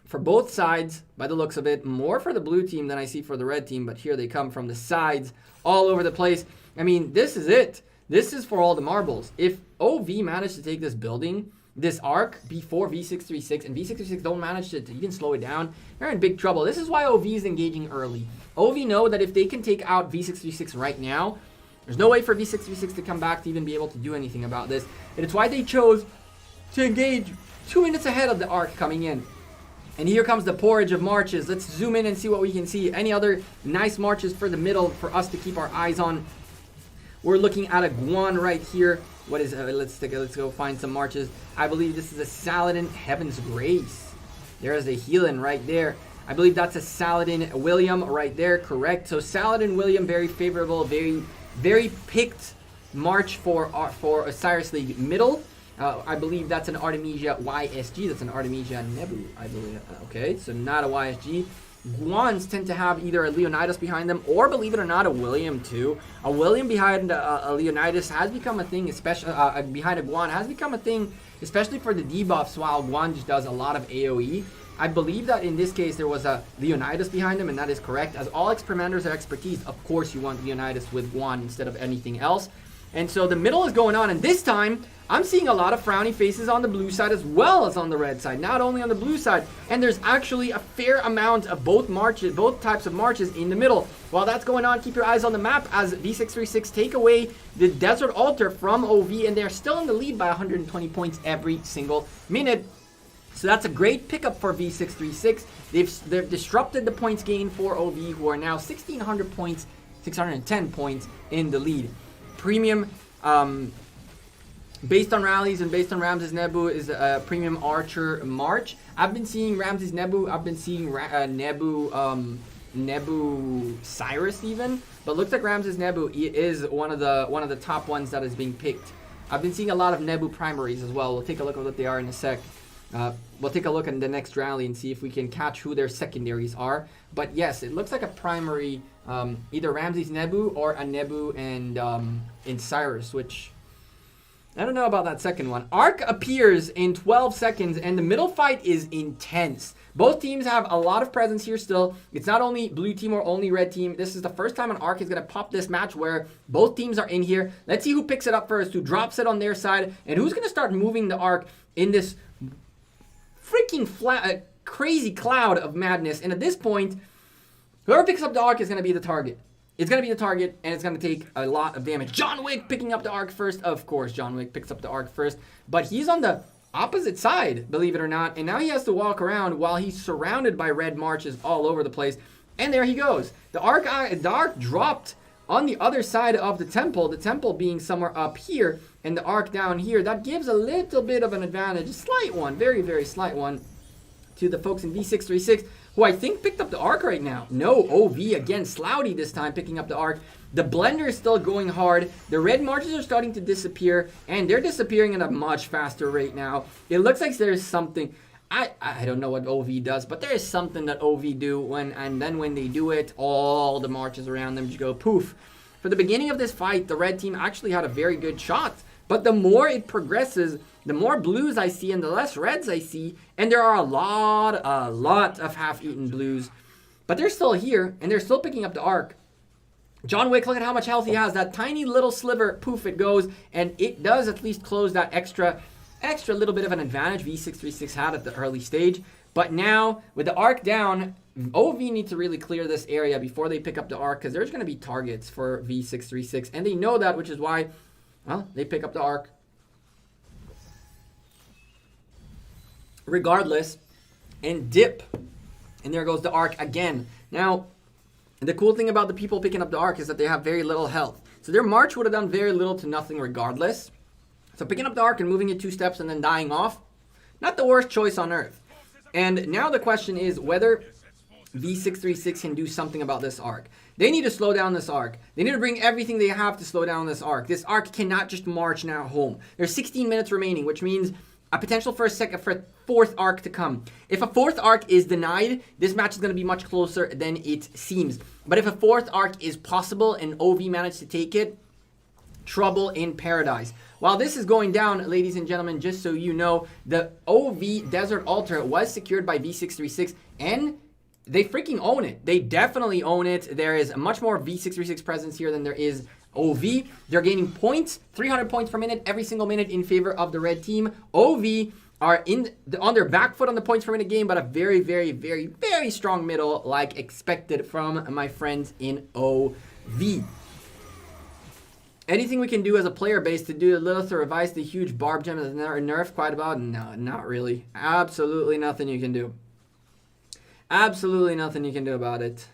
for both sides by the looks of it. More for the blue team than I see for the red team, but here they come from the sides all over the place. I mean, this is it. This is for all the marbles. If OV managed to take this building, this arc, before V636, and V636 don't manage to even slow it down, they're in big trouble. This is why OV is engaging early. OV know that if they can take out V636 right now, there's no way for V636 to come back to even be able to do anything about this. And it's why they chose to engage 2 minutes ahead of the arc coming in. And here comes the porridge of marches. Let's zoom in and see what we can see. Any other nice marches for the middle for us to keep our eyes on? We're looking at a Guan right here. What is let's go find some marches. I believe this is a Saladin Heaven's Grace. There's a Healing right there. I believe that's a Saladin William right there, correct? So Saladin William, very favorable, very picked march for Osiris League middle. I believe that's an Artemisia YSG. That's an Artemisia Nebu, I believe. Okay, so not a YSG. Guans tend to have either a Leonidas behind them, or believe it or not, a William too. A William behind a Leonidas has become a thing, especially behind a Guan has become a thing, especially for the debuffs, while Guan just does a lot of AoE. I believe that in this case there was a Leonidas behind him, and that is correct. As all commanders are expertise, of course you want Leonidas with Guan instead of anything else. And so the middle is going on, and this time I'm seeing a lot of frowny faces on the blue side as well as on the red side, not only on the blue side. And there's actually a fair amount of both types of marches in the middle. While that's going on, keep your eyes on the map as V636 take away the Desert Altar from OV, and they're still in the lead by 120 points every single minute. So that's a great pickup for V636. They've disrupted the points gain for OV, who are now 1,600 points, 610 points in the lead. Premium, based on rallies and based on Ramses Nebu, is a premium archer march. I've been seeing Ramses Nebu. I've been seeing Nebu Cyrus even, but looks like Ramses Nebu is one of the top ones that is being picked. I've been seeing a lot of Nebu primaries as well. We'll take a look at what they are in a sec. We'll take a look at the next rally and see if we can catch who their secondaries are. But yes, it looks like a primary, either Ramses Nebu or a Nebu and Cyrus, which I don't know about that second one. Arc appears in 12 seconds, and the middle fight is intense. Both teams have a lot of presence here still. It's not only blue team or only red team. This is the first time an Arc is going to pop this match where both teams are in here. Let's see who picks it up first, who drops it on their side, and who's going to start moving the Arc in this freaking crazy cloud of madness. And at this point, whoever picks up the Arc is going to be the target. It's going to be the target, and it's going to take a lot of damage. John Wick picking up the Arc first. Of course, John Wick picks up the Arc first. But he's on the opposite side, believe it or not. And now he has to walk around while he's surrounded by red marches all over the place. And there he goes. The Arc dropped on the other side of the temple being somewhere up here, and the Arc down here. That gives a little bit of an advantage, a slight one, very, very slight one, to the folks in V636, who I think picked up the Arc right now. No, OV again, Slouty this time picking up the Arc. The blender is still going hard. The red marches are starting to disappear, and they're disappearing at a much faster rate now. It looks like there's something, I don't know what OV does, but there is something that OV do, and then when they do it, all the marches around them just go poof. For the beginning of this fight, the red team actually had a very good shot, but the more it progresses, the more blues I see and the less reds I see, and there are a lot of half-eaten blues, but they're still here, and they're still picking up the Arc. John Wick, look at how much health he has. That tiny little sliver, poof, it goes, and it does at least close that extra little bit of an advantage V636 had at the early stage. But now, with the Arc down, OV need to really clear this area before they pick up the Arc, because there's going to be targets for V636, and they know that, which is why, well, they pick up the Arc. Regardless, and dip, and there goes the Arc again. Now, the cool thing about the people picking up the Arc is that they have very little health, so their march would have done very little to nothing regardless. So picking up the Arc and moving it 2 steps and then dying off, not the worst choice on earth. And now the question is whether V636 can do something about this Arc. They need to slow down this Arc. They need to bring everything they have to slow down this Arc. This Arc cannot just march now home. There's 16 minutes remaining, which means a potential for a fourth Arc to come. If a fourth Arc is denied, this match is going to be much closer than it seems. But if a fourth Arc is possible and OV managed to take it, trouble in paradise. While this is going down, ladies and gentlemen, just so you know, the OV Desert Altar was secured by V636, and they freaking own it. They definitely own it. There is much more V636 presence here than there is OV. They're gaining points, 300 points per minute, every single minute in favor of the red team. OV are on their back foot on the points per minute game, but a very, very, very, very strong middle, like expected from my friends in OV. Anything we can do as a player base to do a little to revise the huge barb gem that nerfed quite about? No, not really. Absolutely nothing you can do. Absolutely nothing you can do about it.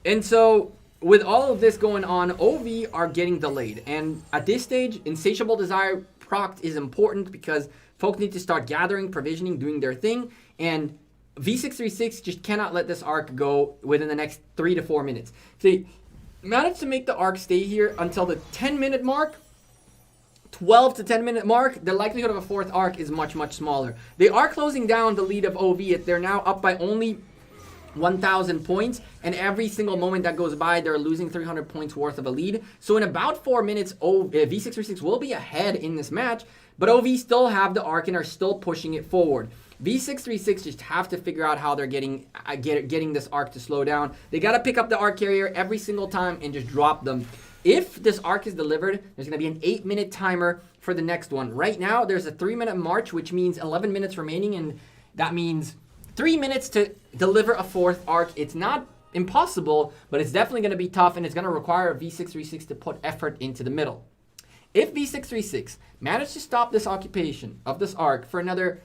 And so, with all of this going on, OV are getting delayed. And at this stage, Insatiable Desire proc is important because folks need to start gathering, provisioning, doing their thing. And V636 just cannot let this Arc go within the next 3 to 4 minutes. See, managed to make the Arc stay here until the 10-minute mark, 12 to 10-minute mark, the likelihood of a fourth Arc is much, much smaller. They are closing down the lead of OV. They're now up by only 1,000 points, and every single moment that goes by, they're losing 300 points worth of a lead. So in about 4 minutes, V636 will be ahead in this match, but OV still have the arc and are still pushing it forward. V636 just have to figure out how they're getting this arc to slow down. They got to pick up the arc carrier every single time and just drop them. If this arc is delivered, there's going to be an 8-minute timer for the next one. Right now, there's a 3-minute march, which means 11 minutes remaining, and that means 3 minutes to deliver a 4th arc. It's not impossible, but it's definitely going to be tough, and it's going to require V636 to put effort into the middle. If V636 managed to stop this occupation of this arc for another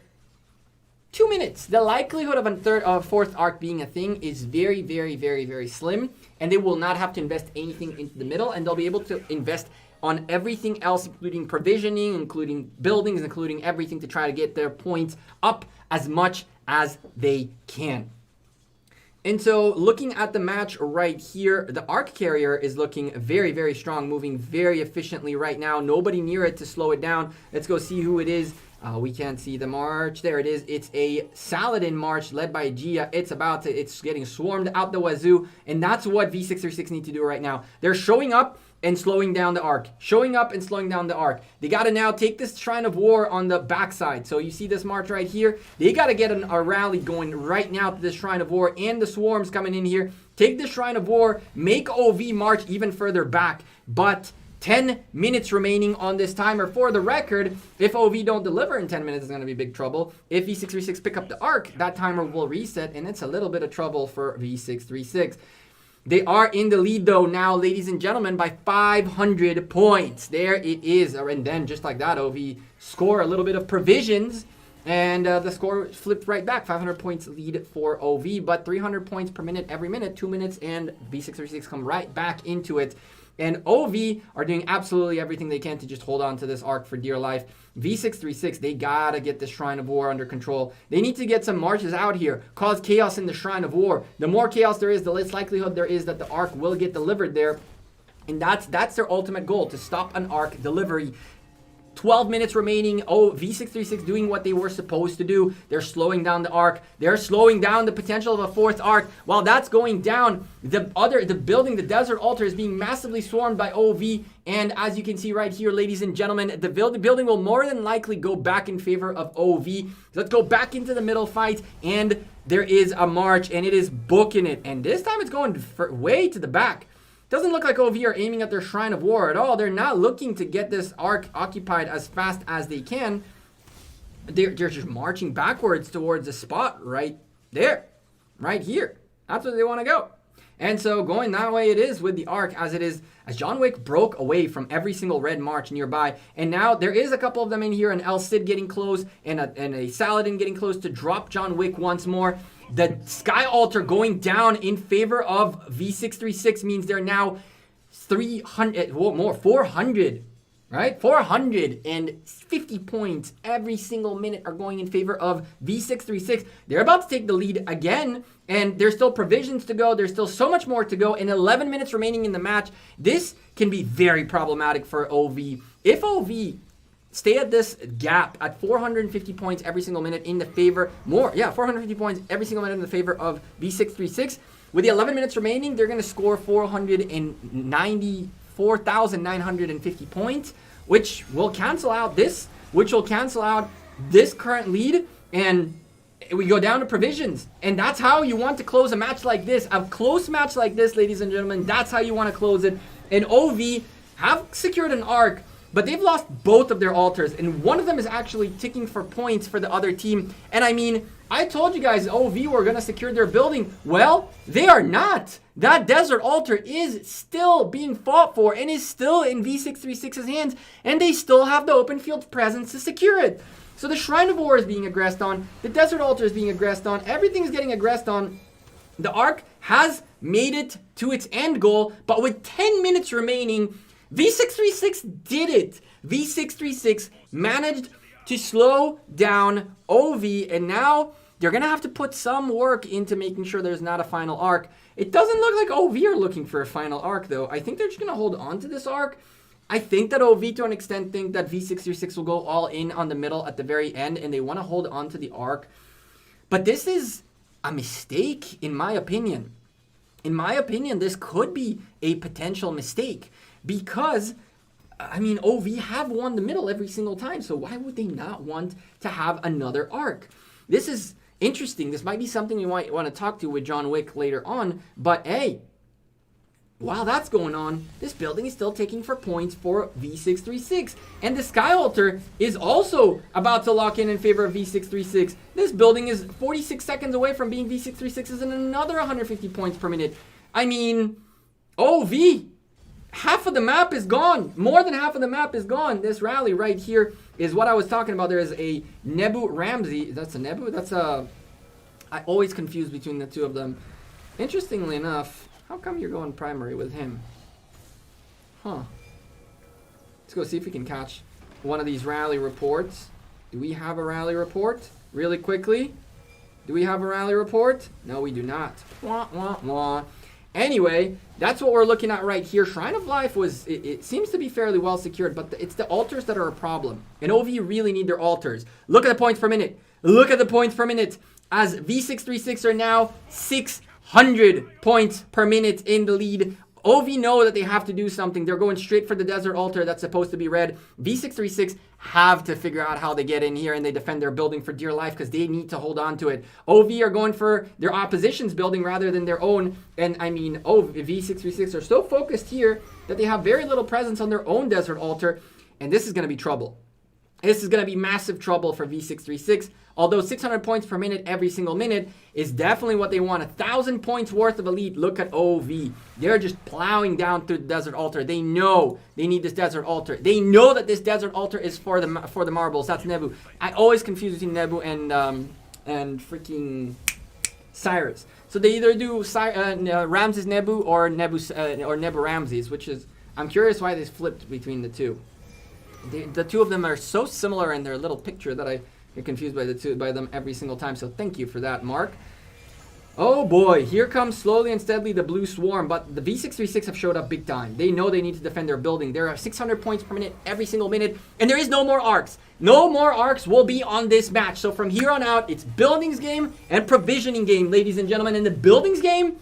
2 minutes, the likelihood of a 4th arc being a thing is very, very, very, very slim, and they will not have to invest anything into the middle, and they'll be able to invest on everything else, including provisioning, including buildings, including everything to try to get their points up as much as they can. And so looking at the match right here, the arc carrier is looking very, very strong, moving very efficiently right now. Nobody near it to slow it down. Let's go see who it is. We can't see the march. There it is. It's a Saladin march led by Gia. It's getting swarmed out the wazoo. And that's what V636 need to do right now. They're showing up and slowing down the arc. Showing up and slowing down the arc. They got to now take this Shrine of War on the backside. So you see this march right here. They got to get a rally going right now to this Shrine of War and the swarms coming in here. Take the Shrine of War. Make OV march even further back. But 10 minutes remaining on this timer. For the record, if OV don't deliver in 10 minutes, it's going to be big trouble. If V636 pick up the arc, that timer will reset, and it's a little bit of trouble for V636. They are in the lead, though, now, ladies and gentlemen, by 500 points. There it is. And then, just like that, OV score a little bit of provisions, and the score flipped right back. 500 points lead for OV, but 300 points per minute every minute, 2 minutes, and V636 come right back into it. And OV are doing absolutely everything they can to just hold on to this arc for dear life. V636, they gotta get the Shrine of War under control. They need to get some marches out here, cause chaos in the Shrine of War. The more chaos there is, the less likelihood there is that the arc will get delivered there. And that's their ultimate goal, to stop an arc delivery. 12 minutes remaining. V636 doing what they were supposed to do. They're slowing down the arc. They're slowing down the potential of a 4th arc. While that's going down, the building, the Desert Altar, is being massively swarmed by OV. And as you can see right here, ladies and gentlemen, the building will more than likely go back in favor of OV. Let's go back into the middle fight. And there is a march, and it is booking it. And this time it's going way to the back. Doesn't look like OV are aiming at their Shrine of War at all. They're not looking to get this arc occupied as fast as they can. They're just marching backwards towards the spot right there, right here. That's where they want to go. And so going that way it is with the arc, as John Wick broke away from every single red march nearby. And now there is a couple of them in here, an El Cid getting close and a Saladin getting close to drop John Wick once more. The Sky Altar going down in favor of V636 means they're now 400, right? 450 points every single minute are going in favor of V636. They're about to take the lead again, and there's still provisions to go. There's still so much more to go. In 11 minutes remaining in the match, this can be very problematic for OV. If OV stay at this gap at 450 points every single minute in the favor, 450 points every single minute in the favor of V636. With the 11 minutes remaining, they're going to score 494,950 points, which will cancel out this current lead, and we go down to provisions. And that's how you want to close a match like this. A close match like this, ladies and gentlemen, that's how you want to close it. And OV have secured an arc, but they've lost both of their altars, and one of them is actually ticking for points for the other team. And I mean, I told you guys OV were going to secure their building. Well, they are not. That Desert Altar is still being fought for and is still in V636's hands, and they still have the open field presence to secure it. So the Shrine of War is being aggressed on, the Desert Altar is being aggressed on, everything's getting aggressed on. The arc has made it to its end goal, but with 10 minutes remaining, V636 did it. V636 managed to slow down OV, and now they're going to have to put some work into making sure there's not a final arc. It doesn't look like OV are looking for a final arc, though. I think they're just going to hold on to this arc. I think that OV, to an extent, think that V636 will go all in on the middle at the very end, and they want to hold on to the arc. But this is a mistake, in my opinion. In my opinion, this could be a potential mistake because, I mean, OV have won the middle every single time, so why would they not want to have another arc? This is interesting. This might be something you might want to talk to with John Wick later on, but hey, while that's going on, this building is still taking for points for V636. And the Sky Altar is also about to lock in favor of V636. This building is 46 seconds away from being V636 and another 150 points per minute. I mean, OV, half of the map is gone. More than half of the map is gone. This rally right here is what I was talking about. There is a Nebu Ramsey. That's a Nebu? That's a... I always confuse between the two of them. Interestingly enough, how come you're going primary with him? Huh. Let's go see if we can catch one of these rally reports. Do we have a rally report? Really quickly. Do we have a rally report? No, we do not. Wah, wah, wah. Anyway, that's what we're looking at right here. Shrine of Life was, it seems to be fairly well secured, but it's the altars that are a problem. And OV really need their altars. Look at the points per minute. Look at the points per minute. As V636 are now 600 points per minute in the lead. OV know that they have to do something. They're going straight for the desert altar that's supposed to be red. V636 have to figure out how they get in here and they defend their building for dear life because they need to hold on to it. OV are going for their opposition's building rather than their own. And I mean, V636 are so focused here that they have very little presence on their own desert altar. And this is going to be trouble. This is going to be massive trouble for V636. Although 600 points per minute every single minute is definitely what they want. 1,000 points worth of elite. Look at OV. They're just plowing down through the desert altar. They know they need this desert altar. They know that this desert altar is for the marbles. That's Nebu. I always confuse between Nebu and freaking Osiris. So they either do Ramses Nebu or Nebu Ramses, which is, I'm curious why they flipped between the two. The two of them are so similar in their little picture that I get confused by them every single time. So thank you for that, Mark. Oh boy, here comes slowly and steadily the blue swarm, but the V636 have showed up big time. They know they need to defend their building. There are 600 points per minute every single minute, and there is no more arcs. No more arcs will be on this match. So from here on out, it's buildings game and provisioning game, ladies and gentlemen. And the buildings game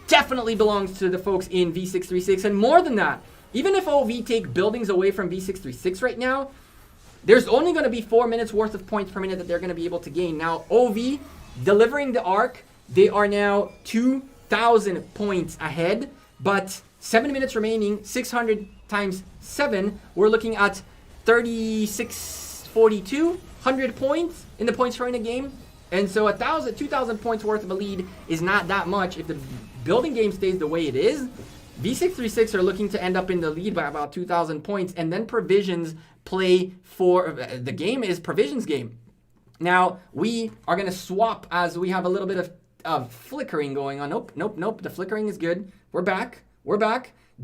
definitely belongs to the folks in V636, and more than that, even if OV take buildings away from V636 right now, there's only going to be 4 minutes worth of points per minute that they're going to be able to gain. Now, OV, delivering the arc, they are now 2,000 points ahead, but 7 minutes remaining, 600 times 7, we're looking at 3,642, 100 points in the points per minute game. And so 2,000 points worth of a lead is not that much. If the building game stays the way it is, V636 are looking to end up in the lead by about 2,000 points, and then provisions play for the game is provisions game. Now we are going to swap as we have a little bit of flickering going on. Nope. The flickering is good. We're back.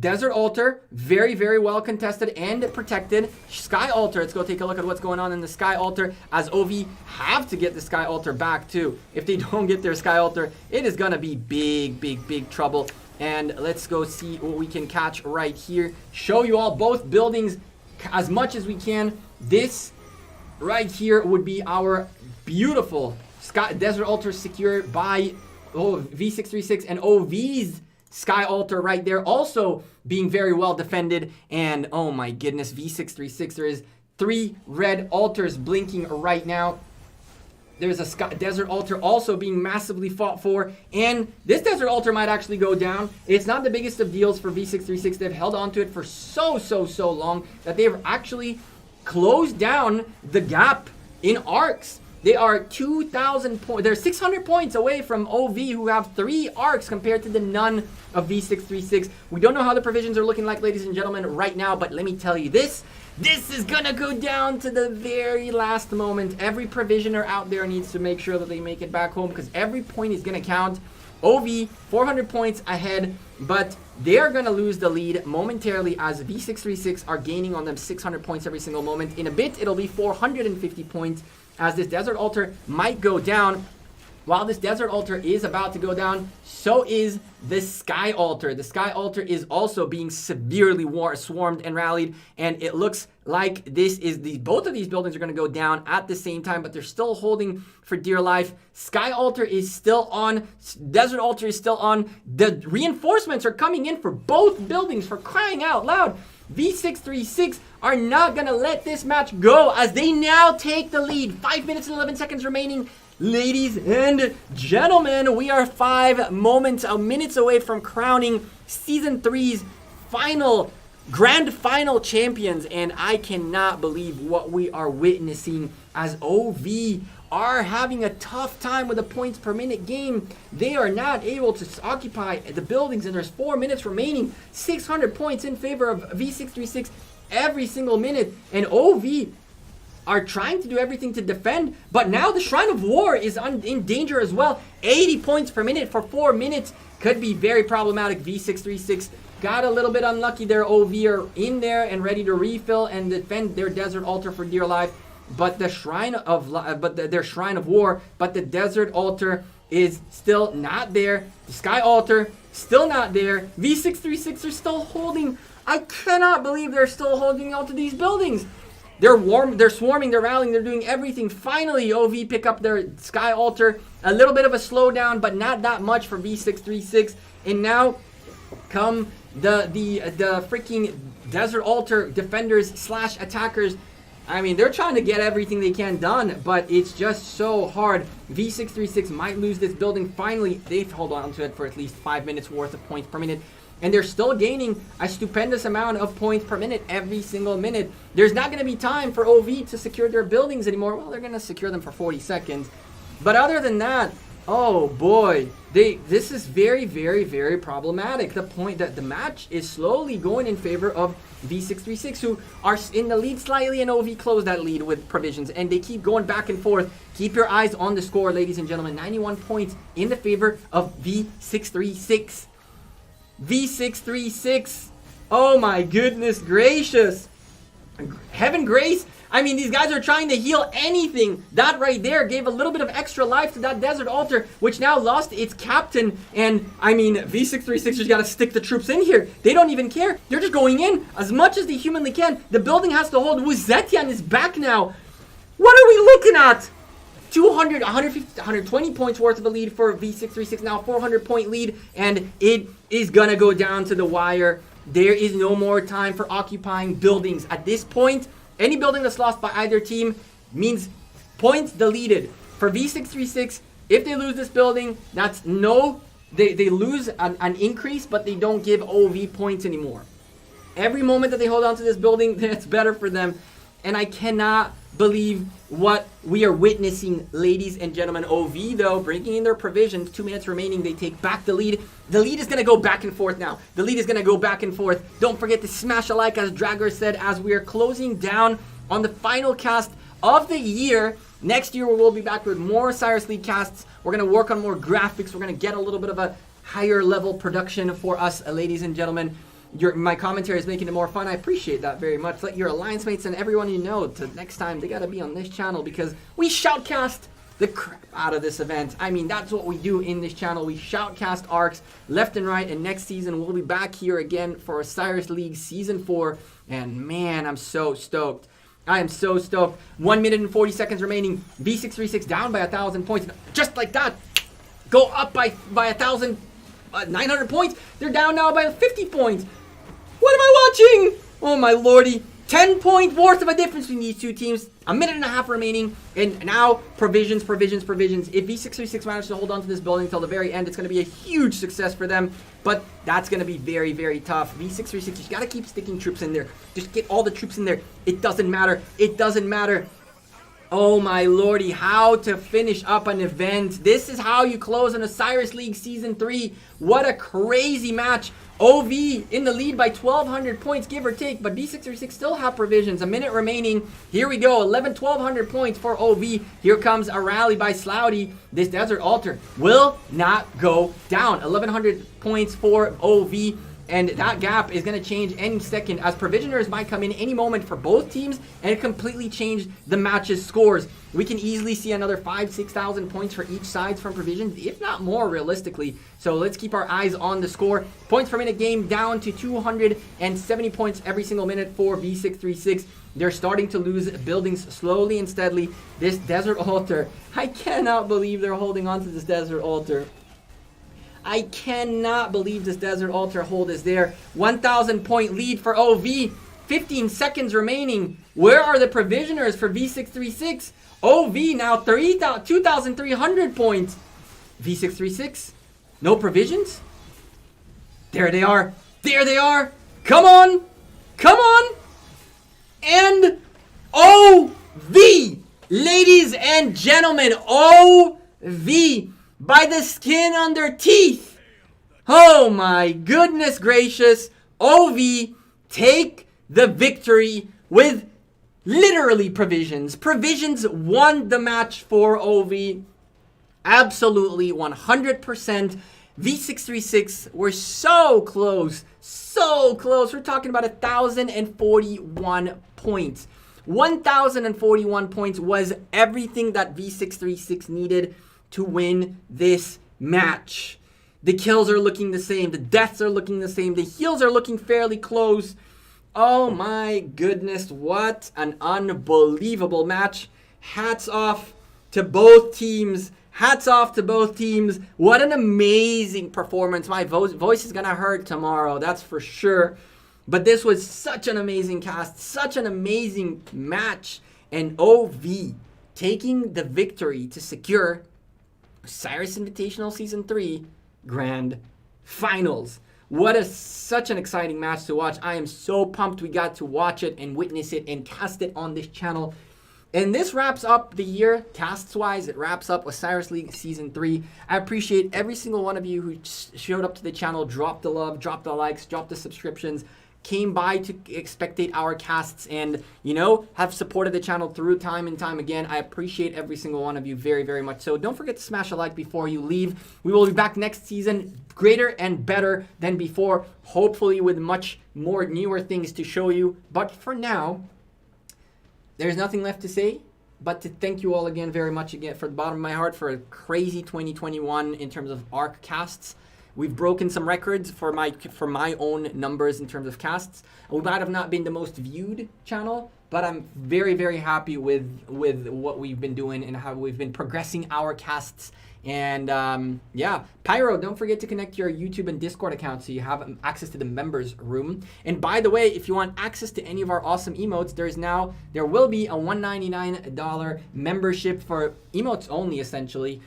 Desert Altar, very, very well contested and protected. Sky Altar, let's go take a look at what's going on in the Sky Altar, as OV have to get the Sky Altar back too. If they don't get their Sky Altar, it is going to be big trouble. And let's go see what we can catch right here. Show you all both buildings as much as we can. This right here would be our beautiful Desert Altar secured by V636, and OV's Sky Altar right there also being very well defended. And oh my goodness, V636, there is 3 red altars blinking right now. There's a Desert Altar also being massively fought for, and this Desert Altar might actually go down. It's not the biggest of deals for V636. They've held on to it for so long that they've actually closed down the gap in arcs. They are 2,000 points. They're 600 points away from OV, who have 3 arcs compared to the none of V636. We don't know how the provisions are looking like, ladies and gentlemen, right now, but let me tell you this. This is going to go down to the very last moment. Every provisioner out there needs to make sure that they make it back home, because every point is going to count. OV, 400 points ahead, but they are going to lose the lead momentarily as V636 are gaining on them 600 points every single moment. In a bit, it'll be 450 points as this Desert Altar might go down. while this Desert Altar is about to go down, so is the Sky Altar. The Sky Altar is also being severely swarmed and rallied, and it looks like both of these buildings are going to go down at the same time, but they're still holding for dear life. Sky Altar is still on. Desert Altar is still on. The reinforcements are coming in for both buildings, for crying out loud. V636 are not going to let this match go as they now take the lead. 5 minutes and 11 seconds remaining. Ladies and gentlemen, we are 5 minutes away from crowning Season 3's grand final champions, and I cannot believe what we are witnessing as OV are having a tough time with a points per minute game. They are not able to occupy the buildings, and there's 4 minutes remaining. 600 points in favor of V636 every single minute, and OV are trying to do everything to defend, but now the Shrine of War is in danger as well. 80 points per minute for 4 minutes could be very problematic. V636 got a little bit unlucky there. OV are in there and ready to refill and defend their Desert Altar for dear life, but their Shrine of War, but the Desert Altar is still not there. The Sky Altar still not there. V636 are still holding. I cannot believe they're still holding out to these buildings. They're swarming, they're rallying, they're doing everything. Finally, OV pick up their Sky Altar. A little bit of a slowdown, but not that much for V636. And now come the freaking Desert Altar defenders / attackers. I mean, they're trying to get everything they can done, but it's just so hard. V636 might lose this building. Finally, they've held on to it for at least 5 minutes worth of points per minute. And they're still gaining a stupendous amount of points per minute every single minute. There's not going to be time for OV to secure their buildings anymore. Well, they're going to secure them for 40 seconds. But other than that, oh boy, this is very, very, very problematic. The point that the match is slowly going in favor of V636, who are in the lead slightly, and OV closed that lead with provisions. And they keep going back and forth. Keep your eyes on the score, ladies and gentlemen. 91 points in the favor of V636. V636, oh my goodness gracious. Heaven grace. I mean, these guys are trying to heal anything. That right there gave a little bit of extra life to that Desert Altar, which now lost its captain. And I mean, V636 just got to stick the troops in here. They don't even care. They're just going in as much as they humanly can. The building has to hold. Wuzetian is back now. What are we looking at? 200, 150, 120 points worth of a lead for V636, now 400 point lead, and it is gonna go down to the wire. There is no more time for occupying buildings. At this point, any building that's lost by either team means points deleted. For V636, if they lose this building, that's they lose an increase, but they don't give OV points anymore. Every moment that they hold on to this building, that's better for them. And I cannot believe what we are witnessing, ladies and gentlemen. OV, though, breaking in their provisions. 2 minutes remaining. They take back the lead. The lead is going to go back and forth now. The lead is going to go back and forth. Don't forget to smash a like, as Dragger said, as we are closing down on the final cast of the year. Next year, we'll be back with more Osiris League casts. We're going to work on more graphics. We're going to get a little bit of a higher level production for us, ladies and gentlemen. My commentary is making it more fun. I appreciate that very much. Let your alliance mates and everyone you know to next time, they gotta be on this channel, because we shoutcast the crap out of this event. I mean, that's what we do in this channel. We shoutcast arcs left and right, and next season we'll be back here again for Osiris League Season 4, and man, I'm so stoked. I am so stoked. 1 minute and 40 seconds remaining. V636 down by 1,000 points. Just like that, go up by 1,900 points. They're down now by 50 points. What am I watching? Oh my lordy. 10 point worth of a difference between these two teams. A minute and a half remaining. And now provisions. If V636 manages to hold on to this building until the very end, it's going to be a huge success for them. But that's going to be very, very tough. V636, you got to keep sticking troops in there. Just get all the troops in there. It doesn't matter. It doesn't matter. Oh my lordy, how to finish up an event. This is how you close an Osiris League Season 3. What a crazy match. OV in the lead by 1,200 points, give or take, but V636 still have provisions. A minute remaining. Here we go, 1,200 points for OV. Here comes a rally by Slouty. This Desert Altar will not go down. 1,100 points for OV. And that gap is going to change any second, as provisioners might come in any moment for both teams and completely change the match's scores. We can easily see another 5,000-6,000 points for each side from provisions, if not more realistically. So let's keep our eyes on the score. Points per minute game down to 270 points every single minute for V636. They're starting to lose buildings slowly and steadily. This Desert Altar, I cannot believe they're holding on to this Desert Altar. I cannot believe this Desert Altar hold is there. 1,000 point lead for OV. 15 seconds remaining. Where are the provisioners for V636? OV now 2,300 points. V636, no provisions? There they are. There they are. Come on. Come on. And OV. Ladies and gentlemen, OV. By the skin on their teeth. Oh my goodness gracious. OV take the victory with literally provisions. Provisions won the match for OV. Absolutely 100%. V636 were so close. So close. We're talking about 1,041 points. 1,041 points was everything that V636 needed to win this match. The kills are looking the same. The deaths are looking the same. The heals are looking fairly close. Oh my goodness, what an unbelievable match. Hats off to both teams. Hats off to both teams. What an amazing performance. My voice is going to hurt tomorrow, that's for sure. But this was such an amazing cast, such an amazing match. And OV taking the victory to secure Osiris Invitational Season 3 Grand Finals. What such an exciting match to watch. I am so pumped we got to watch it and witness it and cast it on this channel. And this wraps up the year, casts-wise. It wraps up Osiris League Season 3. I appreciate every single one of you who showed up to the channel, dropped the love, dropped the likes, dropped the subscriptions, came by to spectate our casts, and, you know, have supported the channel through time and time again. I appreciate every single one of you very, very much. So don't forget to smash a like before you leave. We will be back next season, greater and better than before, hopefully with much more newer things to show you. But for now, there's nothing left to say but to thank you all again very much again from the bottom of my heart for a crazy 2021 in terms of ARC casts. We've broken some records for my own numbers in terms of casts. We might have not been the most viewed channel, but I'm very, very happy with what we've been doing and how we've been progressing our casts. And yeah, Pyro, don't forget to connect your YouTube and Discord account so you have access to the members room. And by the way, if you want access to any of our awesome emotes, there will be a $199 membership for emotes only, essentially.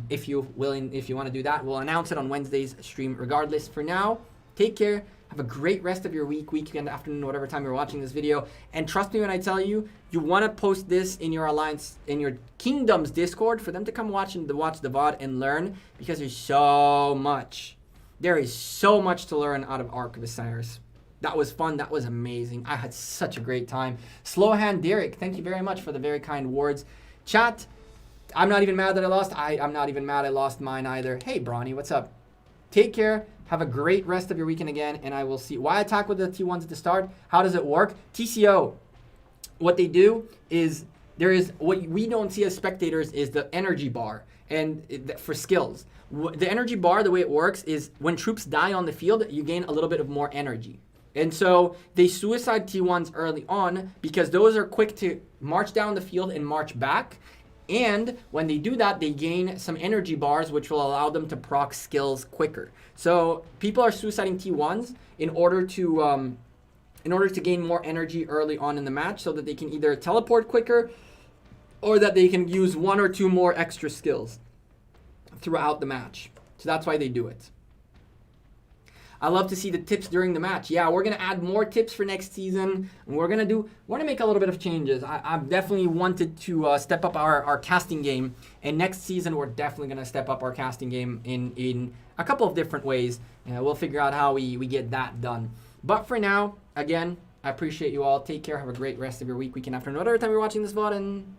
If you want to do that, we'll announce it on Wednesday's stream regardless. For now, take care. Have a great rest of your weekend, afternoon, whatever time you're watching this video. And trust me when I tell you, you want to post this in your Alliance, in your Kingdom's Discord for them to come watch the VOD and learn, because there is so much to learn out of Ark of Osiris. That was fun. That was amazing. I had such a great time. Slowhand Derek, thank you very much for the very kind words. Chat, I'm not even mad that I lost. I'm not even mad I lost mine either. Hey, Brawny, what's up? Take care. Have a great rest of your weekend again, and I will see. Why attack with the T1s at the start? How does it work? TCO. What they do is, what we don't see as spectators is the energy bar, and for skills. The energy bar, the way it works is when troops die on the field, you gain a little bit of more energy. And so they suicide T1s early on because those are quick to march down the field and march back. And when they do that, they gain some energy bars, which will allow them to proc skills quicker. So people are suiciding T1s in order to gain more energy early on in the match, so that they can either teleport quicker or that they can use one or two more extra skills throughout the match. So that's why they do it. I love to see the tips during the match. Yeah, we're going to add more tips for next season. And we're going to make a little bit of changes. I've definitely wanted to step up our casting game. And next season, we're definitely going to step up our casting game in a couple of different ways. We'll figure out how we get that done. But for now, again, I appreciate you all. Take care. Have a great rest of your weekend, afternoon, whatever time you're watching this VOD. And